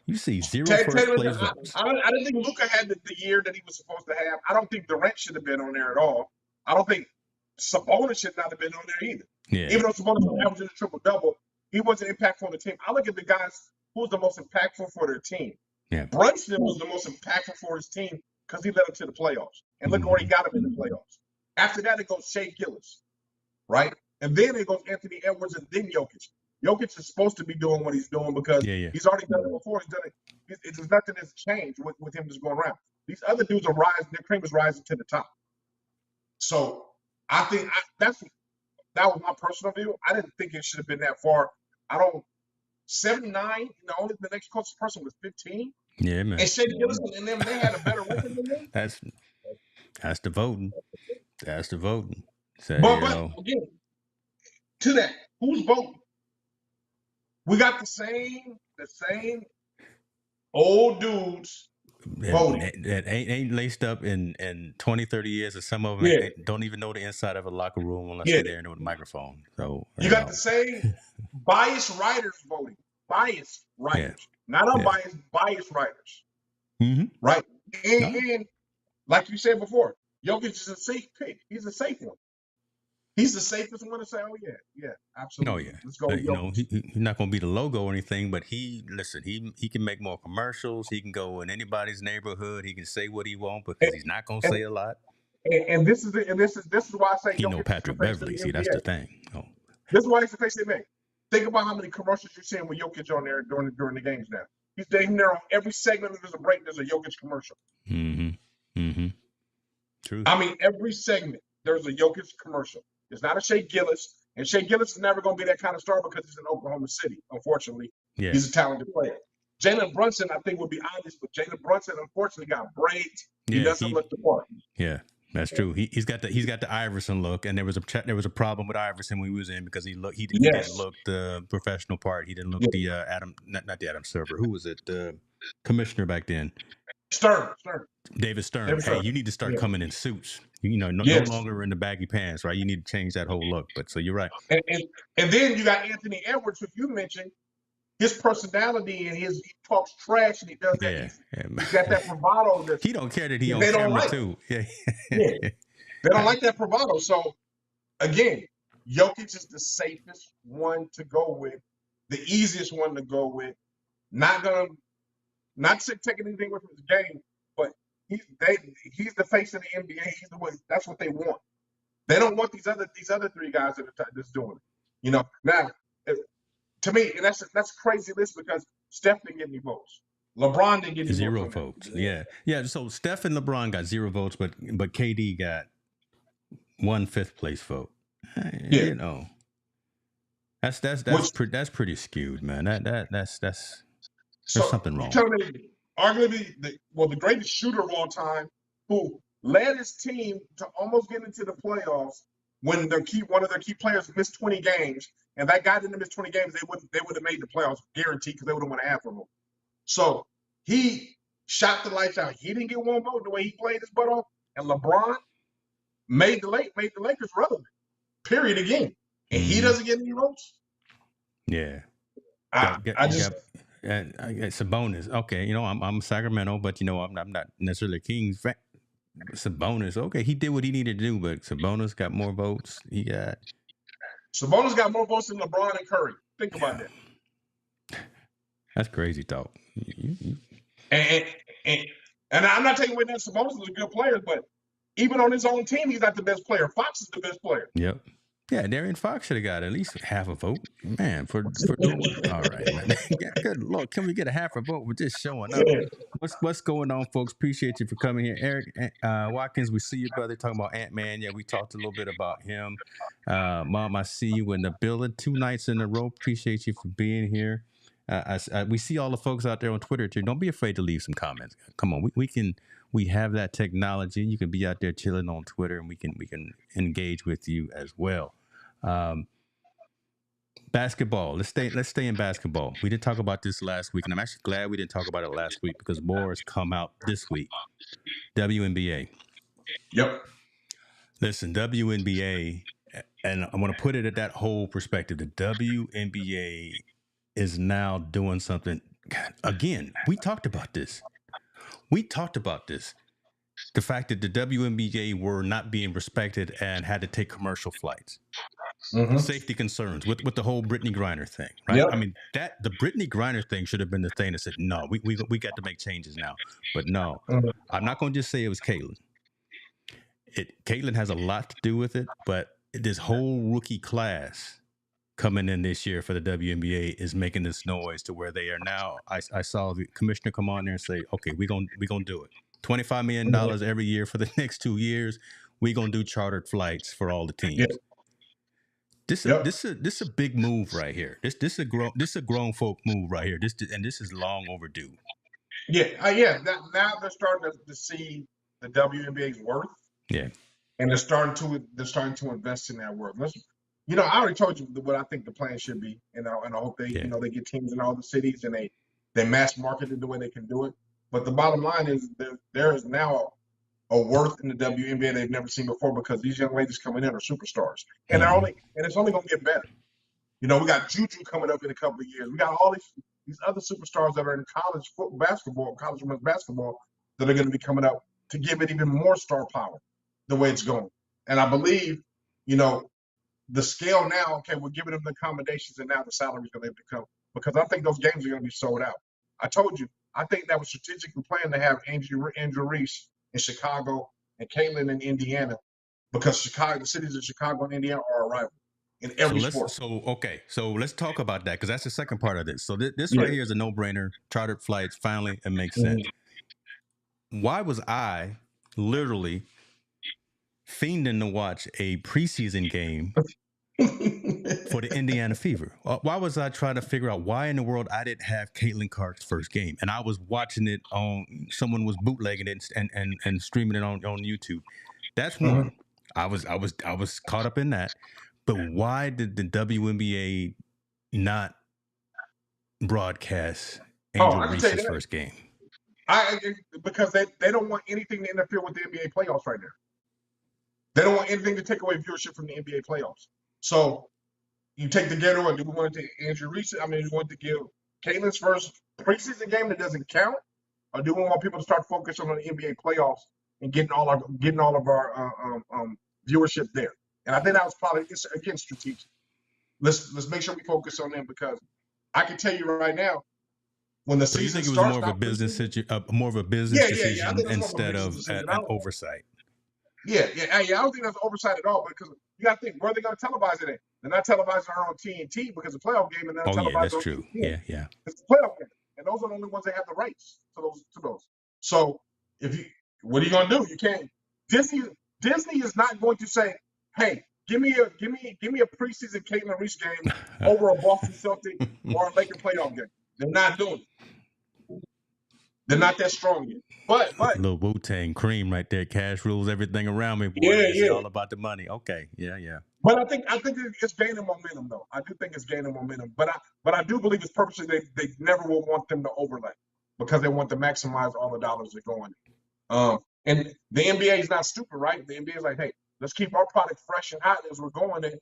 You see zero Tatum, first place votes. I didn't think Luka had the year that he was supposed to have. I don't think Durant should have been on there at all. I don't think Sabonis should not have been on there either. Yeah. Even though Sabonis was averaging a triple-double, he wasn't impactful on the team. I look at the guys who was the most impactful for their team. Yeah. Brunson was the most impactful for his team because he led them to the playoffs. And look where he got them in the playoffs. After that, it goes Shea Gillis, right? And then it goes Anthony Edwards and then Jokic. Jokic is supposed to be doing what he's doing because he's already done it before. He's done it. It's nothing that's changed with him just going around. These other dudes are rising. Their cream is rising to the top. So I think that was my personal view. I didn't think it should have been that far. 79. The next closest person was 15. Yeah, man. And Shea Gillis and them, they had a better record than them. That's the voting. That's the voting. So, but again, to that, who's voting? We got the same old dudes voting. That ain't laced up in 20, 30 years, and some of them don't even know the inside of a locker room unless they're there with a microphone. So you got the same biased writers voting. Biased writers. Not unbiased, biased writers. Mm-hmm. Right? And like you said before, Jokic is a safe pick. He's a safe one. He's the safest one to say, oh, yeah, absolutely. Oh, yeah. Let's go with he's not going to be the logo or anything, but he can make more commercials. He can go in anybody's neighborhood. He can say what he wants because he's not going to say a lot. And this is why I say he know Patrick Beverly. See, that's the thing. Oh. This is why he's the face of the NBA. Think about how many commercials you're seeing with Jokic on there during the games now. He's there on every segment. There's a break. There's a Jokic commercial. Mm-hmm. Mm-hmm. True. I mean, every segment there's a Jokic commercial. It's not a Shea Gillis, and Shea Gillis is never going to be that kind of star because he's in Oklahoma City. Unfortunately, he's a talented player. Jalen Brunson, I think, would be honest, but Jalen Brunson unfortunately got braids. He doesn't look the part. Yeah, that's true. He's got the Iverson look, and there was a problem with Iverson when he was in because he didn't look the professional part. He didn't look the not the Adam Silver. Who was it? The commissioner back then. David Stern. Hey, you need to start coming in suits. No longer in the baggy pants, right? You need to change that whole look. But so you're right. And then you got Anthony Edwards, who you mentioned. His personality and he talks trash and he does that. He's got that bravado. He don't care that he on camera too. Yeah. They don't like that bravado. So again, Jokic is the safest one to go with, the easiest one to go with. Not taking anything away from his game, but he's the face of the NBA. He's the one. That's what they want. They don't want these other three guys that's doing it. Now. To me, and that's a crazy list because Steph didn't get any votes. LeBron didn't get any 0 votes. Yeah. So Steph and LeBron got 0 votes, but KD got 1 5th place vote. That's pretty skewed, man. There's something wrong. You're telling me, arguably, the greatest shooter of all time, who led his team to almost get into the playoffs when one of their key players missed 20 games. And that guy didn't miss 20 games, they would have made the playoffs, guaranteed, because they would have won half of them. So he shot the lights out. He didn't get 1 vote the way he played his butt off. And LeBron made the Lakers relevant. Period again. And he doesn't get any votes. Yeah. and it's a bonus. Okay, I'm Sacramento, but I'm not necessarily a Kings fan. Sabonis, okay, he did what he needed to do, but Sabonis got more votes. He got Sabonis got more votes than LeBron and Curry. Think about that. That's crazy talk. And, and, and I'm not taking away that Sabonis is a good player, but even on his own team, he's not the best player. Fox is the best player. Yep. Yeah, Darian Fox should have got at least half a vote. Man, for doing all right, man. Good Lord, can we get a half a vote for just showing up? What's going on, folks? Appreciate you for coming here. Eric Watkins, we see you, brother, talking about Ant-Man. Yeah, we talked a little bit about him. Mom, I see you in the building 2 nights in a row. Appreciate you for being here. We see all the folks out there on Twitter too. Don't be afraid to leave some comments. Come on, we have that technology. You can be out there chilling on Twitter, and we can engage with you as well. Basketball. Let's stay in basketball. We didn't talk about this last week, and I'm actually glad we didn't talk about it last week because more has come out this week. WNBA. Yep. Listen, WNBA, and I want to put it at that whole perspective. The WNBA is now doing something. God, again, we talked about this. The fact that the WNBA were not being respected and had to take commercial flights. Mm-hmm. Safety concerns with the whole Brittany Griner thing, right? Yep. I mean, the Brittany Griner thing should have been the thing that said, no, we got to make changes now. But no, I'm not going to just say it was Caitlin. Caitlin has a lot to do with it, but this whole rookie class coming in this year for the WNBA is making this noise to where they are now. I saw the commissioner come on there and say, okay, we're gonna do it. $25 million every year for the next 2 years. We're gonna do chartered flights for all the teams. Yep. This is a big move right here. This is a grown folk move right here. This is long overdue. Yeah. Now they're starting to see the WNBA's worth. Yeah. And they're starting to invest in that worth. I already told you what I think the plan should be, and I hope they they get teams in all the cities and they mass market it the way they can do it. But the bottom line is there is now a worth in the WNBA they've never seen before because these young ladies coming in are superstars, and it's only going to get better. We got Juju coming up in a couple of years. We got all these other superstars that are in college women's basketball that are going to be coming up to give it even more star power the way it's going. And I believe, the scale now, okay, we're giving them the accommodations and now the salaries are going to come because I think those games are going to be sold out. I told you, I think that was strategically planned to have Andrew Reese in Chicago and Caitlin in Indiana because the cities of Chicago and Indiana are a rival in every sport. So let's talk about that because that's the second part of this. So this right here is a no-brainer. Chartered flights, finally, it makes sense. Why was I literally fiending to watch a preseason game for the Indiana Fever? Why was I trying to figure out why in the world I didn't have Caitlin Clark's first game? And I was watching it on, someone was bootlegging it and streaming it on YouTube. That's one. I was caught up in that. But why did the WNBA not broadcast Angel Reese's first game? Because they don't want anything to interfere with the NBA playoffs right now. They don't want anything to take away viewership from the NBA playoffs. So you take the gator, or do we want to take Andrew Reese? I mean, do we want to give Caitlin's first preseason game that doesn't count, or do we want people to start focusing on the NBA playoffs and getting all of our viewership there? And I think that was probably, again, strategic. Let's make sure we focus on them because I can tell you right now, when the season starts, you think it was more of a business decision instead of an oversight? Yeah. I don't think that's oversight at all because you got to think, where are they going to televise it at? They're not televising our on TNT because it's a playoff game, and they're televising. That's true. Yeah. It's a playoff game, and those are the only ones that have the rights to those. So what are you going to do? You can't. Disney is not going to say, hey, give me a preseason Caitlin Reese game over a Boston Celtic or a Laker playoff game. They're not doing it. They're not that strong yet. But little Wu-Tang cream right there. Cash rules everything around me. Boy. It's all about the money. Okay. Yeah. But I think it's gaining momentum though. I do think it's gaining momentum. But I do believe it's purposely they never will want them to overlap because they want to maximize all the dollars that go in. And the NBA is not stupid, right? The NBA is like, hey, let's keep our product fresh and hot as we're going in.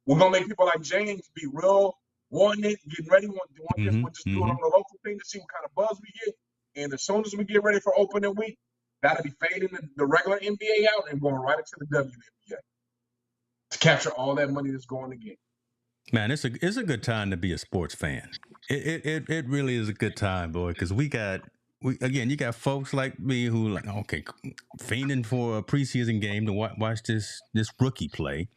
We're gonna make people like James be real wanting it, getting ready, want this, Mm-hmm. we'll just do it Mm-hmm. on the local thing to see what kind of buzz we get. And as soon as we get ready for opening week, that'll be fading the regular NBA out and going right into the WNBA to capture all that money that's going again. Man, it's a good time to be a sports fan. It really is a good time, boy, because you got folks like me who like okay, fiending for a preseason game to watch this rookie play.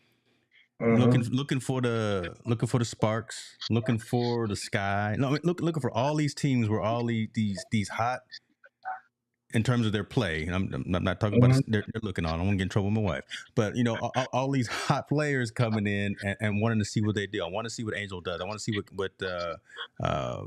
Mm-hmm. Looking for the sparks, looking for the sky. No, looking for all these teams where all these hot in terms of their play. I'm not talking about Mm-hmm. they're looking on. I won't get in trouble with my wife, but all these hot players coming in and wanting to see what they do. I want to see what Angel does. I want to see what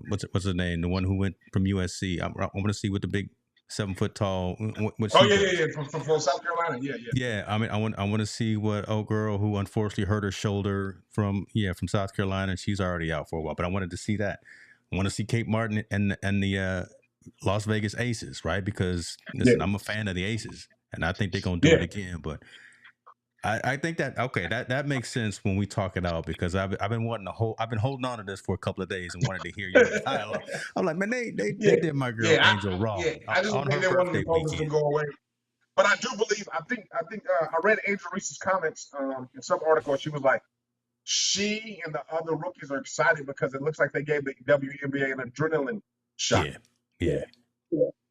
what's his name, the one who went from USC. I want to see what the big 7 foot tall what Oh she does. yeah. From South Carolina, yeah. Yeah, I mean, I want to see what old girl who unfortunately hurt her shoulder from South Carolina, and she's already out for a while. But I wanted to see that. I want to see Kate Martin and the Las Vegas Aces, right? Because listen, Yeah. I'm a fan of the Aces, and I think they're gonna do Yeah. it again. But I think that makes sense when we talk it out because I've been holding on to this for a couple of days and wanted to hear your dialogue. I'm like, man, they Yeah. did my girl Angel wrong I just on think her they wanted the birthday focus to weekend. go away. But I do believe, I think I read Angel Reese's comments in some article. She was like, she and the other rookies are excited because it looks like they gave the WNBA an adrenaline shot. Yeah.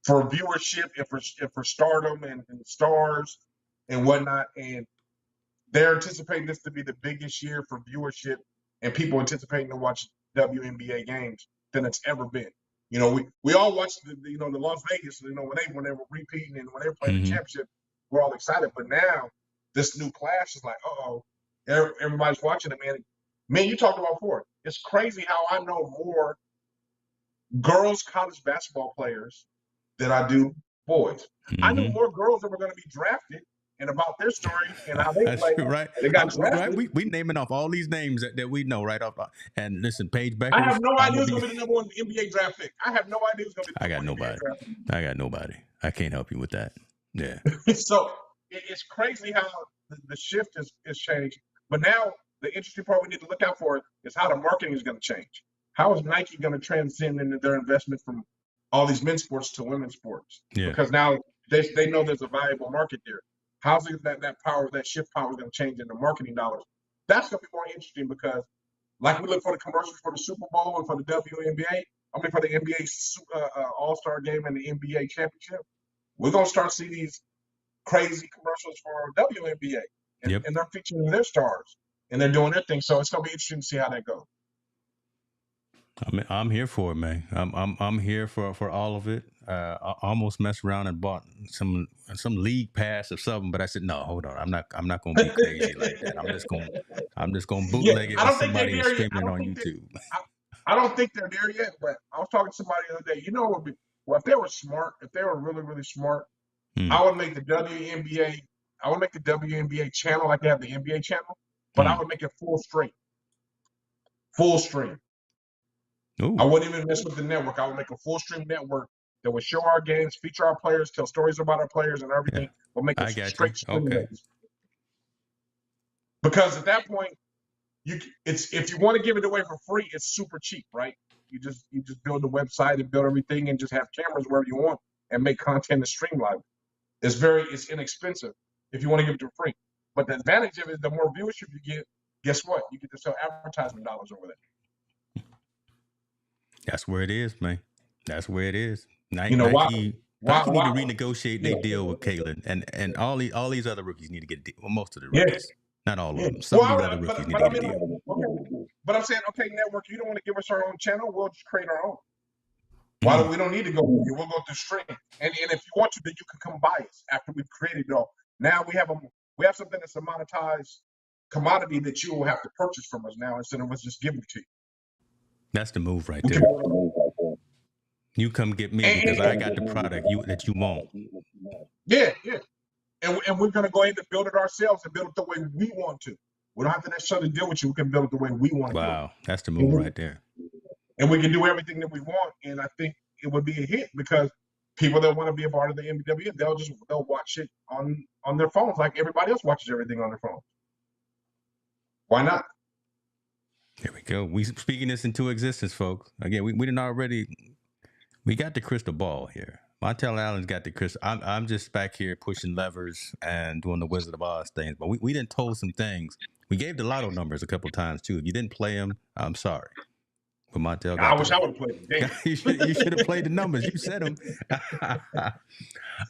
For viewership and for stardom and stars and whatnot. And they're anticipating this to be the biggest year for viewership and people anticipating to watch WNBA games than it's ever been. We all watched the Las Vegas, when they were repeating and when they were playing the championship, we're all excited. But now this new clash is like, everybody's watching it, man. Man, you talked about before. It's crazy how I know more girls college basketball players than I do boys. I knew more girls that were going to be drafted and about their story and how they play. Right. They got drafted. Right. We naming off all these names that we know right off. And listen, Paige Beckers. I have no idea who's going to be the number one NBA draft pick. I have no idea who's going to be the number one NBA draft pick. I got nobody. I can't help you with that. Yeah. So it's crazy how the shift is changed. But now the interesting part we need to look out for is how the marketing is going to change. How is Nike going to transcend into their investment from all these men's sports to women's sports? Yeah. Because now they know there's a valuable market there. How's it that shift power is going to change into marketing dollars? That's going to be more interesting because, like we look for the commercials for the Super Bowl and for the WNBA, for the NBA All-Star Game and the NBA Championship, we're going to start seeing these crazy commercials for WNBA, and they're featuring their stars and they're doing their thing. So it's going to be interesting to see how that goes. I'm here for it, man. I'm here for all of it. I almost messed around and bought some league pass or something, but I said no. Hold on, I'm not going to be crazy like that. I'm just going to bootleg it with somebody and stream it on YouTube. I don't think they're there yet, but I was talking to somebody the other day. If they were smart, if they were really really smart, I would make the WNBA. I would make the WNBA channel like they have the NBA channel, but I would make it full stream. Ooh. I wouldn't even mess with the network. I would make a full stream network that would show our games, feature our players, tell stories about our players and everything. We'll make it straight stream. Okay. Because at that point, if you want to give it away for free, it's super cheap, right? You just build the website and build everything and just have cameras wherever you want and make content to stream live. It's inexpensive if you want to give it for free. But the advantage of it is the more viewership you get, guess what? You get to sell advertisement dollars over there. That's where it is, man. That's where it is. Nike Nike need to renegotiate their deal with Caitlin, and all these other rookies need to get a deal. Well, most of the rookies, not all of them. Some of these other rookies need to get a deal. Okay. But I'm saying, okay, network, you don't want to give us our own channel, we'll just create our own. Why do we don't need to go? We'll go through stream, and if you want to, then you can come buy us after we've created it all. Now we have something that's a monetized commodity that you will have to purchase from us now instead of us just giving it to you. That's the move right there. You come get me because I got the product that you want. Yeah. And we're going to go ahead and build it ourselves and build it the way we want to. We don't have to necessarily deal with you. We can build it the way we want to. Wow, that's the move right there. And we can do everything that we want. And I think it would be a hit because people that want to be a part of the MWA, they'll watch it on their phones like everybody else watches everything on their phone. Why not? Here we go. We speaking this into existence, folks. Again, we didn't already. We got the crystal ball here. Montel Allen's got the crystal. I'm just back here pushing levers and doing the Wizard of Oz things. But we didn't told some things. We gave the lotto numbers a couple times too. If you didn't play them, I'm sorry. But Montel I got wish I the. would have played the game. You should have played the numbers. You said them.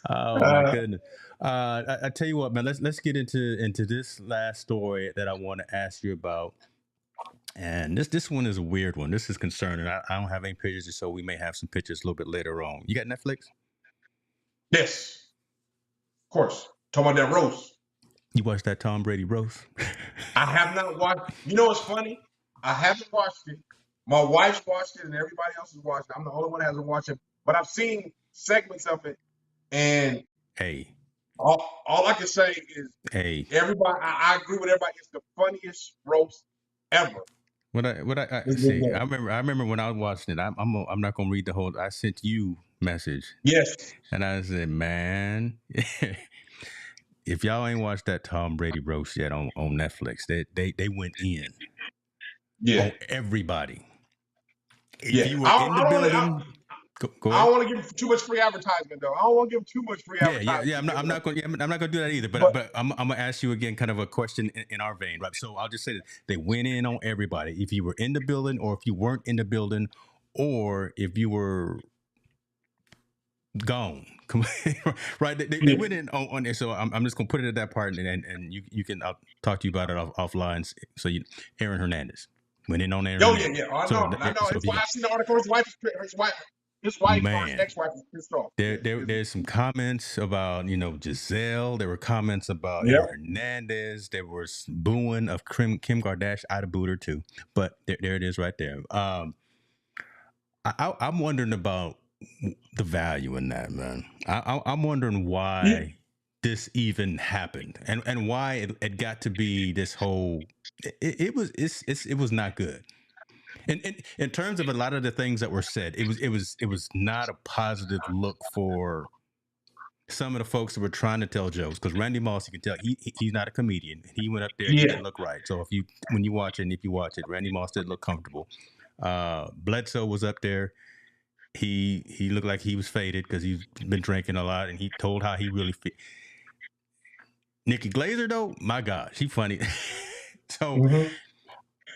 Oh my Uh, goodness. I tell you what, man. Let's get into this last story that I want to ask you about. And this one is a weird one. This is concerning. I don't have any pictures, so we may have some pictures a little bit later on. You got Netflix? yes, of course. Talking about that roast. You watched that Tom Brady roast? I have not watched. You know what's funny? I haven't watched it. My wife's watched it, and everybody else has watched it. I'm the only one that hasn't watched it. But I've seen segments of it, and Hey, all I can say is hey. everybody. I agree with everybody. It's the funniest roast ever. I It's been see. done. I remember when I was watching it. I'm not gonna read the whole. I sent you message, Yes. and I said, man, if y'all ain't watched that Tom Brady roast yet on Netflix, they went in Yeah. on everybody. If Yeah. you were in the building, go I ahead. don't want to give too much free advertisement though. I don't want to give too much free advertisement. Yeah. I'm not going. I'm not going to do that either. But But I'm gonna ask you again, kind of a question in our vein, right? So I'll just say that they went in on everybody. If you were in the building, or if you weren't in the building, or if you were gone, right? They went in on it. So I'm just going to put it at that part, and you can I'll talk to you about it offline. So Aaron Hernandez went in on Aaron Hernandez. yeah. I So know. I know. so if you I've seen the article. His wife or his man. ex-wife is pissed off. There's some comments about Giselle. There were comments about Yep. Aaron Hernandez. There was booing of Kim Kardashian. I'd have booed her too, but there it is right there. I'm wondering about the value in that, man. I'm wondering why Yeah. this even happened and why it got to be this whole. It was not good. And in terms of a lot of the things that were said, it was not a positive look for some of the folks that were trying to tell jokes. Because Randy Moss, you can tell he's not a comedian. He went up there, he Yeah. didn't look right. So when you watch it, Randy Moss didn't look comfortable. Bledsoe was up there. He looked like he was faded because he's been drinking a lot, and he told how he really feel. Nikki Glazer, though, my gosh, she funny. So Mhm.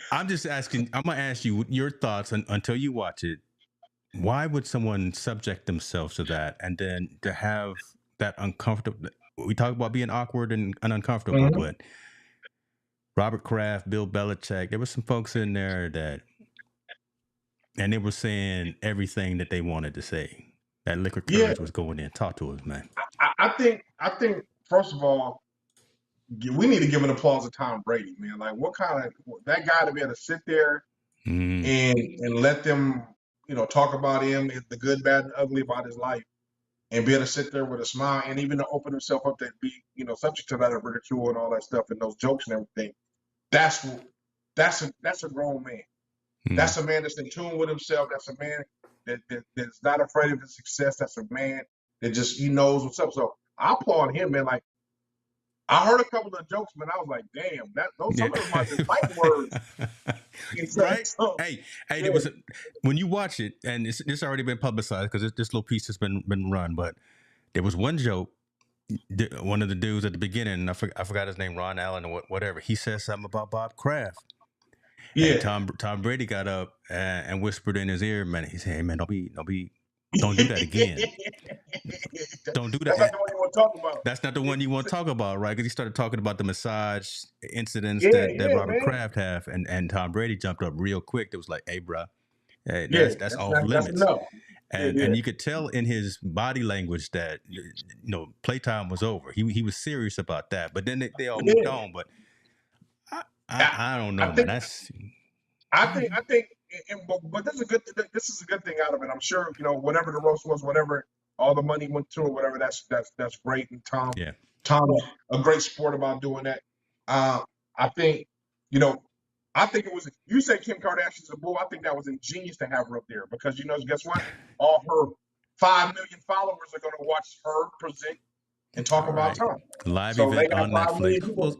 I'm just asking. I'm gonna ask you your thoughts until you watch it. Why would someone subject themselves to that, and then to have that uncomfortable? We talk about being awkward and uncomfortable, Mhm. but Robert Kraft, Bill Belichick, there were some folks in there and they were saying everything that they wanted to say. That liquor Yeah. courage was going in. Talk to us, man. I think first of all, we need to give an applause to Tom Brady, man. Like, what kind of that guy to be able to sit there and let them, talk about him, the good, bad, and ugly about his life, and be able to sit there with a smile, and even to open himself up to be, subject to that ridicule and all that stuff and those jokes and everything. That's a grown man. That's a man that's in tune with himself. That's a man that's not afraid of his success. That's a man that just he knows what's up. So I applaud him, man. Like, I heard a couple of jokes, man. I was like, damn, some of them might be fighting words. Right? So, Hey, yeah. there was when you watch it, and it's already been publicized because this little piece has been run. But there was one joke. One of the dudes at the beginning, I forgot his name, Ron Allen or whatever. He said something about Bob Kraft. Yeah. And Tom Brady got up and whispered in his ear, man. He said, "Hey, man, don't do that again. Don't do That's not that." the one you want to talk about. That's not the one you want to talk about, right? Because he started talking about the massage incidents Yeah, that Robert man. Kraft have, and Tom Brady jumped up real quick. It was like, "Hey, bro, hey, Yeah, that's off that's limits." enough. And you could tell in his body language that playtime was over. He was serious about that. But then they all moved on. But I don't know, man. I think, but this is a good thing out of it. I'm sure whatever the roast was, whatever all the money went to, or whatever. That's great. And Tom's a great sport about doing that. I think I think it was. You say Kim Kardashian's a bull. I think that was ingenious to have her up there because guess what? All her 5 million followers are going to watch her present and talk about Tom. Live So they event got on 5 million Netflix. people.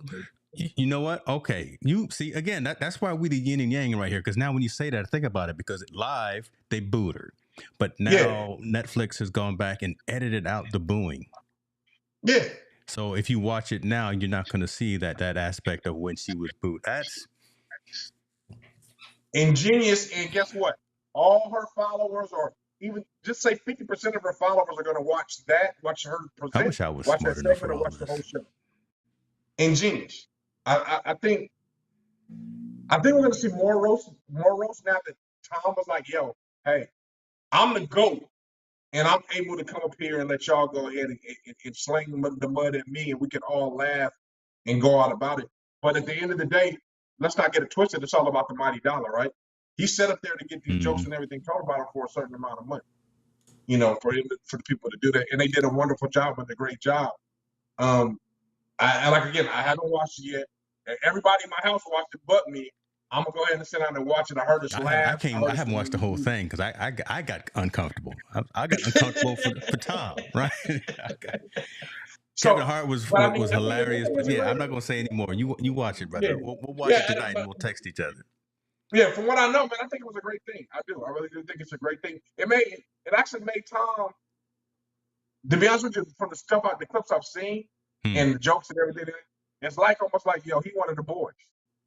You know what? Okay. You see, again, that's why we the yin and yang right here. Because now when you say that, I think about it, because live, they booed her. But Yeah, now Netflix has gone back and edited out the booing. yeah. So if you watch it now, you're not going to see that aspect of when she was booed. That's Ingenious, and guess what? All her followers, or even just say 50% of her followers, are going to watch her I present, wish I was watch that smart enough segment, for or all watch of the whole this. show. Ingenious. I think we're going to see more roast now that Tom was like, "Yo, hey, I'm the GOAT, and I'm able to come up here and let y'all go ahead and sling the mud at me, and we can all laugh and go out about it." But at the end of the day, let's not get it twisted. It's all about the mighty dollar, right? He set up there to get these jokes Mm-hmm. and everything told about him for a certain amount of money, for the people to do that, and they did a wonderful job and a great job. Um, I haven't watched it yet. Everybody in my house watched it, but me. I'm gonna go ahead and sit down and watch it. I heard us laugh. I haven't watched the whole thing because I got uncomfortable. I got uncomfortable for Tom, right? Kevin So, Hart but I was think hilarious, but it's a yeah, great. I'm not gonna say anymore. You watch it, Yeah, brother. We'll watch yeah, it tonight and we'll text each other. yeah. From what I know, man, I think it was a great thing. I do. I really do think it's a great thing. It actually made Tom. To be honest with you, from the clips I've seen Hmm. and the jokes and everything, it's like almost like he one of the boys.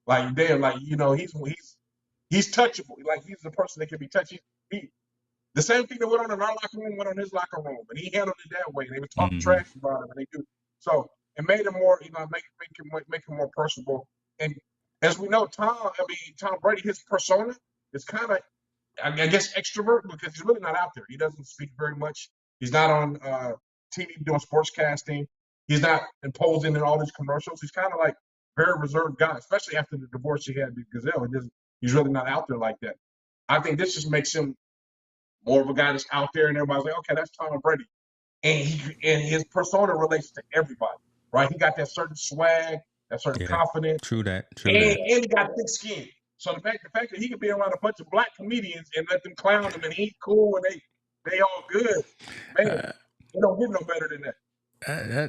Like damn, like he's touchable. Like he's the person that can be touched. The same thing that went on in our locker room went on his locker room, and he handled it that way. And they would talk Mm-hmm. trash about him, and they do. So it made him more, make him more personable. And as we know, Tom Brady, his persona is kind of, I guess, extrovert because he's really not out there. He doesn't speak very much. He's not on TV doing sportscasting. He's not imposing in all these commercials. He's kind of like very reserved guy, especially after the divorce he had with Gazelle. He's really not out there like that. I think this just makes him more of a guy that's out there, and everybody's like, okay, that's Tom Brady, and his persona relates to everybody, right? He got that certain swag, that certain Yeah, confidence, true that. and he got thick skin. So the fact that he could be around a bunch of black comedians and let them clown him, and he's cool, and they all good, man. It don't get no better than that.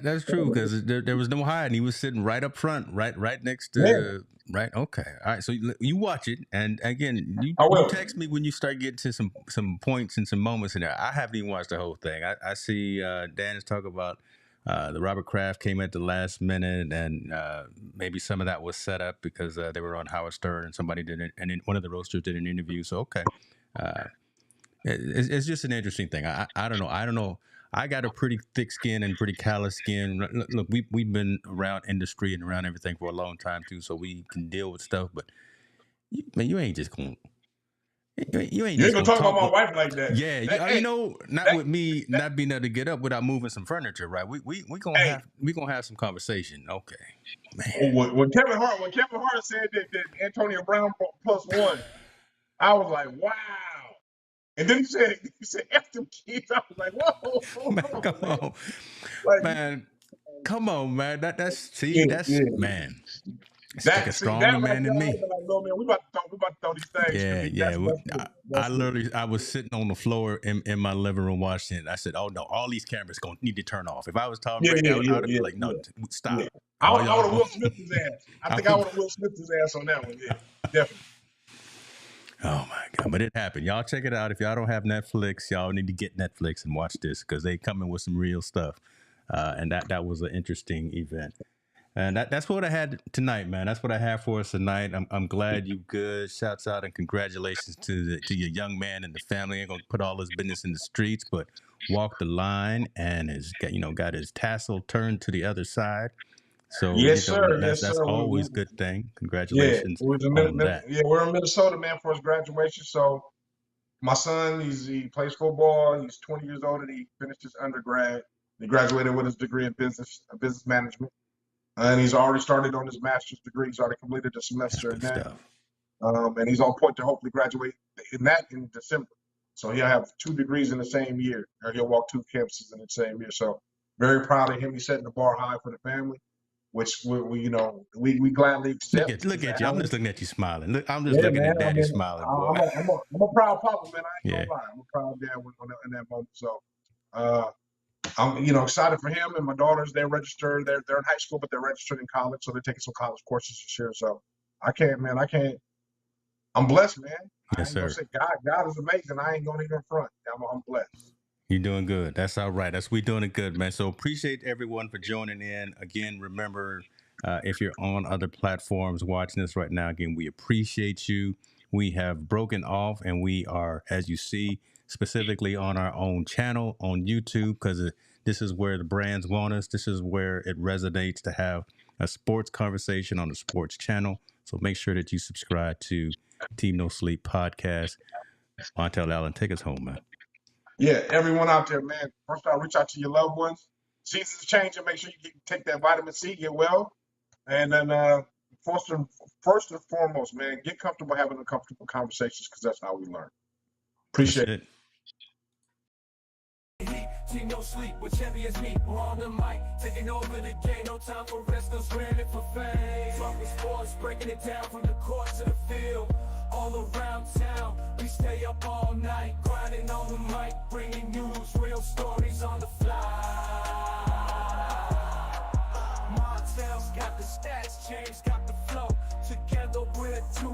That's true because there was no hiding. He was sitting right up front, right next Yeah, to right. Okay, all right. So you watch it, and again, I you will. text me when you start getting to some points and some moments in there. I haven't even watched the whole thing. I see Dan is talking about the Robert Kraft came at the last minute, and maybe some of that was set up because they were on Howard Stern and somebody did it, and then one of the roasters did an interview. So okay, uh, it's just an interesting thing. I don't know. I don't know. I got a pretty thick skin and pretty callous skin. Look, we've been around industry and around everything for a long time too, so we can deal with stuff. But man, you ain't just gonna you ain't You ain't just gonna gonna talk about talk. my wife like that. Yeah, That you hey, know, not that, with me that not being able to get up without moving some furniture, right? hey. We gonna have some conversation. Okay, man. When Kevin Hart said that Antonio Brown +1, I was like, wow. And then he said F them kids. I was like, whoa, Man, come come on, man. on, Like, man. Come on, man. yeah, That's yeah. man. It's take a That stronger right man there, than I would me. have been like, no, man, we about to throw these things because Yeah, yeah. that's good. I That's good. literally, I was sitting on the floor in my living room watching it. I said, "Oh no, all these cameras gonna need to turn off." If I was Tom Yeah, Brady, yeah, I yeah, would have been yeah, like, "No, yeah, yeah. stop! I All would y'all have going." Will Smith his ass. I I think I would. would have Will Smith his ass on that one. Yeah, definitely. Oh my god! But it happened. Y'all check it out. If y'all don't have Netflix, y'all need to get Netflix and watch this because they coming with some real stuff. And that was an interesting event. And that's what I had tonight, man. That's what I have for us tonight. I'm glad you good. Shouts out and congratulations to your young man and the family. Ain't gonna put all his business in the streets, but walked the line and has got his tassel turned to the other side. So Yes, sir. Yes, that's sir. always a good thing. Yeah, Congratulations on that. we're in Minnesota, man, for his graduation. So my son, he plays football. He's 20 years old, and he finished his undergrad. He graduated with his degree in business management, and he's already started on his master's degree. He's already completed a That's semester in good that, stuff. and he's on point to hopefully graduate in December. So he'll have 2 degrees in the same year, or he'll walk 2 campuses in the same year. So very proud of him. He's setting the bar high for the family, which we gladly accept. Look at you. I'm just looking at you smiling. Look, I'm just Yeah, looking man. at I daddy mean, smiling, boy. I'm a proud papa, man. I ain't Yeah. gonna lie. I'm a proud dad in that moment. So, uh, I'm, excited for him and my daughters. They're registered. They're in high school, but they're registered in college, so they're taking some college courses this year. So I can't, man. I can't. I'm blessed, man. I Yes, ain't gonna sir. say God is amazing. I ain't gonna even front. I'm blessed. You're doing good. That's all right. We doing it good, man. So appreciate everyone for joining in. Again, remember, if you're on other platforms watching this right now, again, we appreciate you. We have broken off, and we are, as you see, specifically on our own channel on YouTube, because this is where the brands want us. This is where it resonates to have a sports conversation on the sports channel. So make sure that you subscribe to Team No Sleep podcast. Montel Allen, take us home, man. Yeah, everyone out there, man. First, I'll reach out to your loved ones. Seasons changing. Make sure you take that vitamin C, get well, and then first and foremost, man, get comfortable having uncomfortable conversations because that's how we learn. Appreciate That's it. Team No Sleep with champions meet. We're on the mic, taking over the game. No time for rest, no screaming for fame. Talking sports, breaking it down from the court to the field. All around town, we stay up all night, grinding on the mic, bringing news, real stories on the fly. Montel's got the stats, James got the flow. Together we're 2